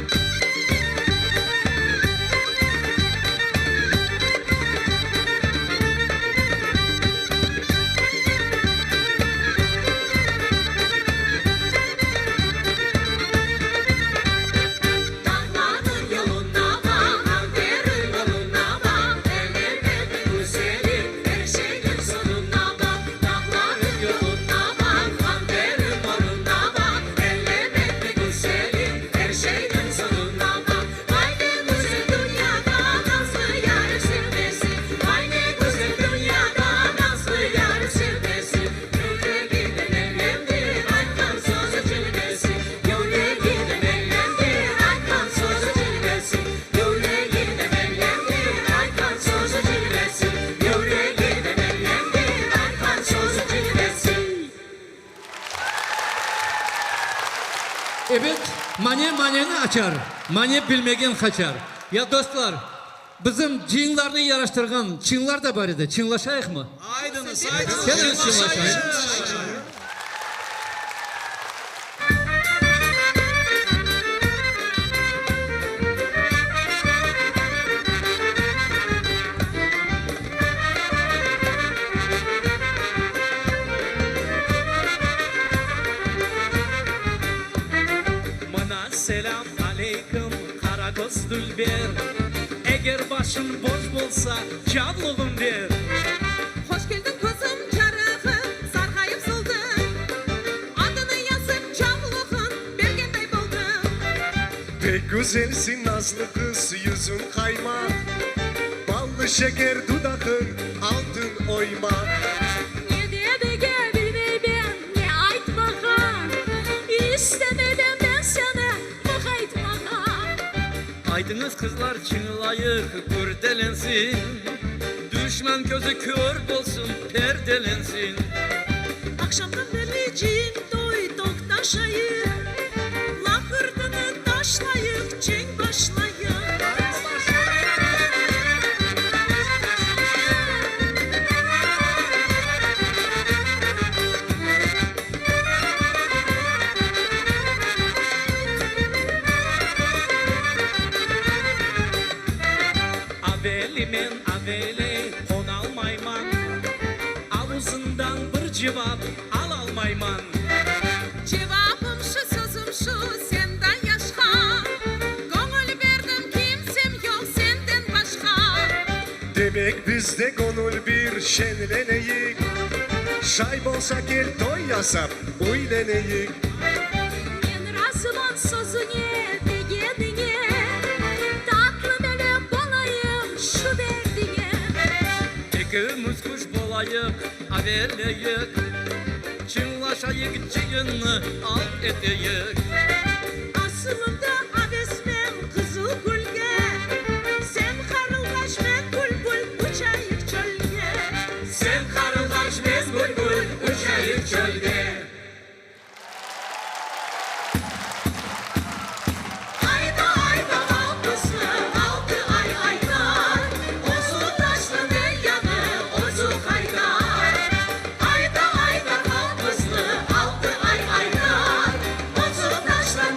Dağların yoluna bak, Ankara'nın yoluna bak. Ellerinde güzelim, her şeyin sonuna bak. Dağların yoluna bak, Ankara'nın yoluna bak. Ellerinde güzelim, her şeyin sonuna bak. Vay ne güzel dünyada nazlı yar sevmesi. Vay ne güzel dünyada nazlı yar sevmesi. Yolda giden ellemdir, aykan sözü cilvesi. Yolda giden ellemdir, aykan sözü cilvesi. Yolda giden ellemdir, aykan sözü cilvesi. Yolda giden ellemdir, aykan sözü cilvesi. Evet, mane maneni açar, mane bilmegen kaçar. Ya dostlar, bizim cinlarını yaraştırgan çınlar da var idi. Çınlaşayık mı? Aydınız, Gelin çınlaşayık. Bana selam aleyküm Karagöz Dülber. Eğer başın boş bolsa canlığım ver. Hoş geldin kızım çarığı, sargayıp sıldın. Adını yazıp camlığın bergendey buldum. Pek güzelsin nazlı kız, yüzün kayma. Ballı şeker dudakın, altın oyma. Ne diye bege bilmey ben, ne aytmağa. İstemeden ben sana bakaytmağa. Aydınız kızlar çınlayık gördelensin. Düşman gözü kör bolsun perdelensin. Akşamdan beri cin doyduk taşayık. Lakırdını taşlayık, cin başlayık. Avelimen aveli on almayman. Ağzından bir cevap al almayman. Cevabım şu, sözüm şu, senden yaşa. Gönül verdim kimsem yok senden başka. Demek bizde gönül bir şenleneyik. Şay bolsa gel toy yasap, uyleneyik. Ben razımın sözüne, İkimiz kuş bolayık, aveleyik Çınlaşayık cıyını alt edeyik Aslında aves ben kızıl gülge Sen karıldaş ben bülbül uçayık çölge Sen karıldaş biz bülbül uçayık çölge Ayda ayda altıslı altı ay ayda Ozu taşlı ne yanı ozu kayda Ayda ayda altıslı altı ay ayda Ozu taşlı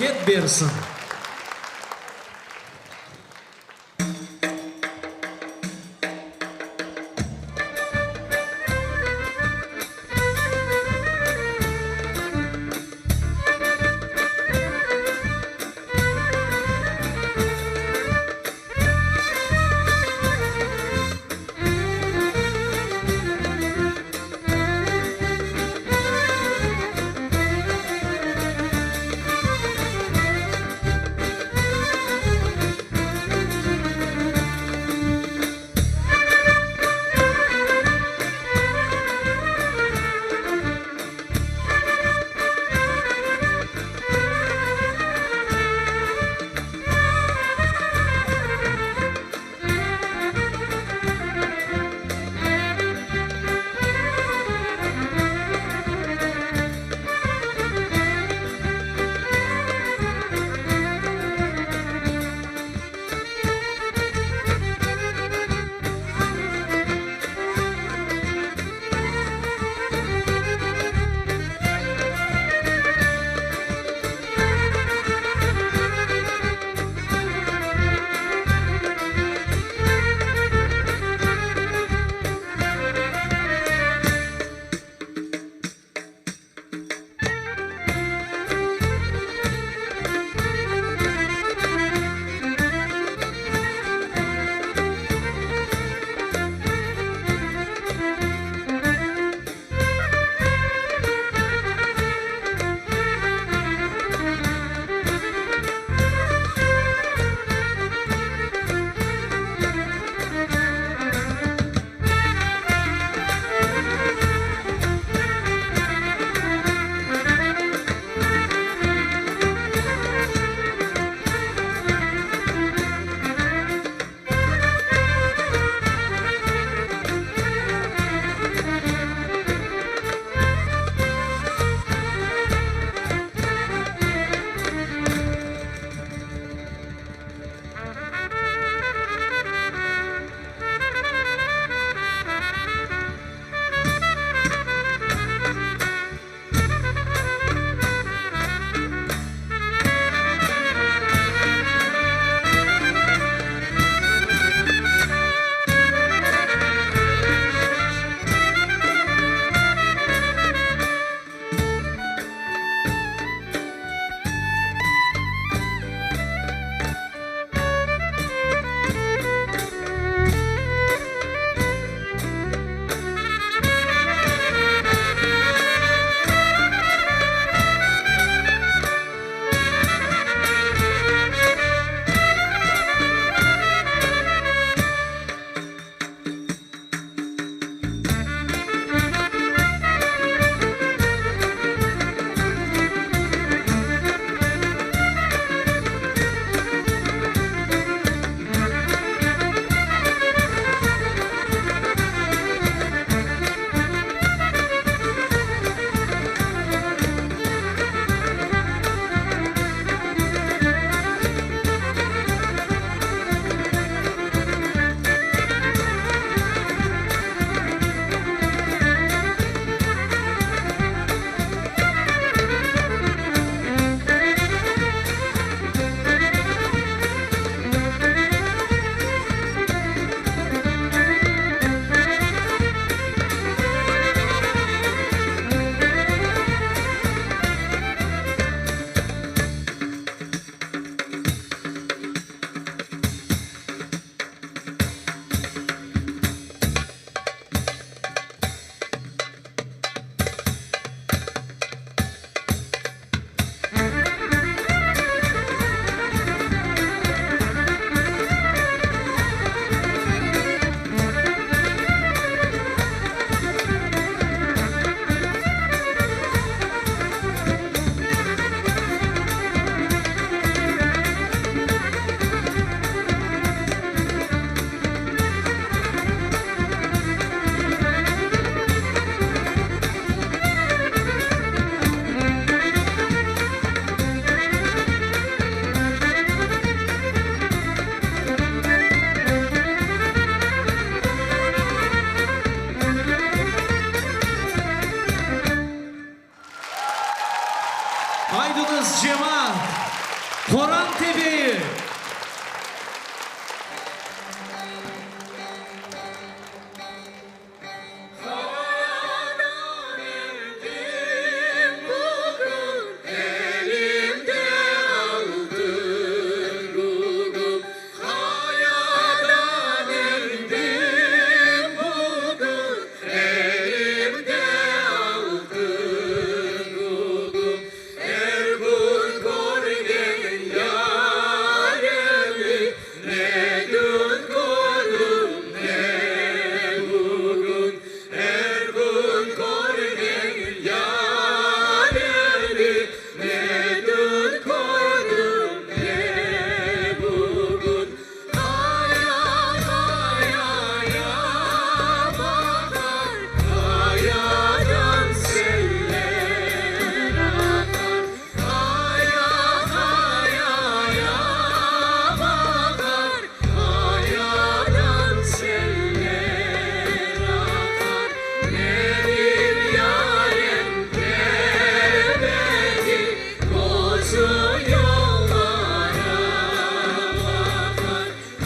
bereket bersin.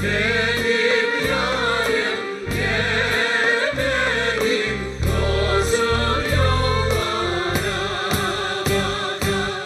Benim yarim gelmedi, uzun yollara bakar.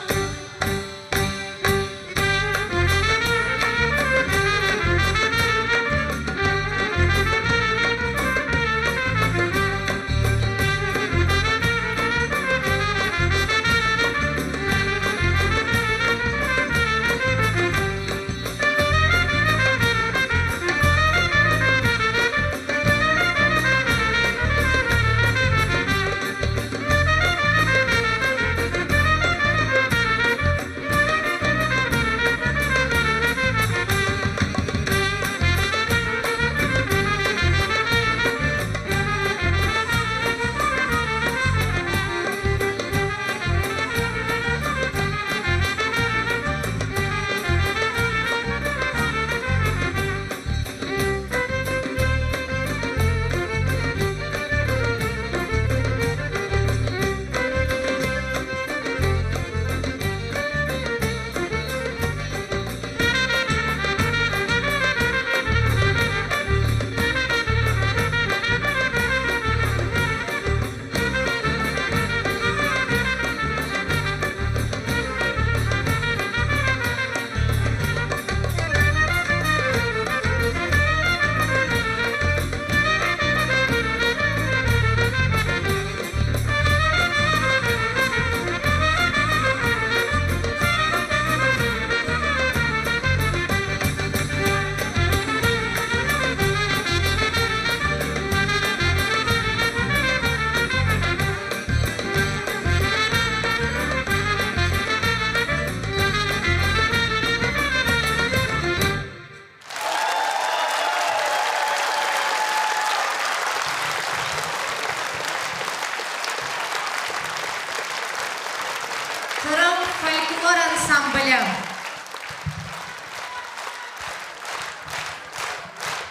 Kırım folklor ansamblı.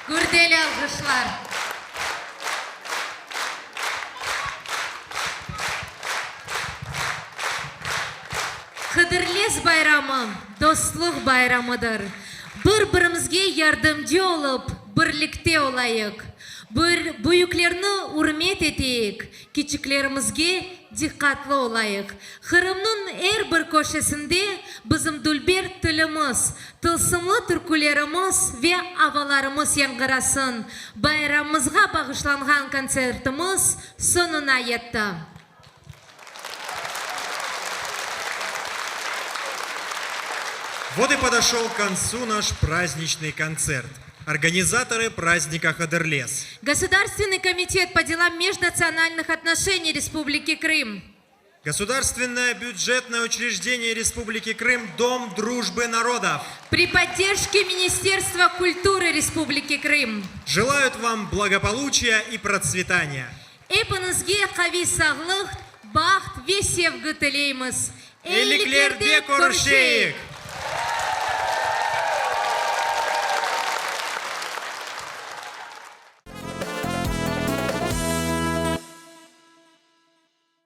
Gürdeli alkışlar. Kıdırlez bayramı, dostluk bayramıdır. Bir-birimizge yardımcı olup, birlikte olayık. Büyüklerini hürmet eteyik, küçüklerimizge dikkatli olayık. Kırım'nın her bir köşesinde bizim dülber tilimiz, tılsımlı türkülerimiz ve avalarımız yankırasın. Bayramımızga bağışlanған konsertimiz sonuna yetti. Вот и подошел к концу наш праздничный концерт. Организаторы праздника Хадырлес. Государственный комитет по делам межнациональных отношений Республики Крым. Государственное бюджетное учреждение Республики Крым «Дом дружбы народов» При поддержке Министерства культуры Республики Крым. желают вам благополучия и процветания. Hepinizge qavi sağlık, baxt ve sevgi tileymiz. Elliklerde görüşeyik.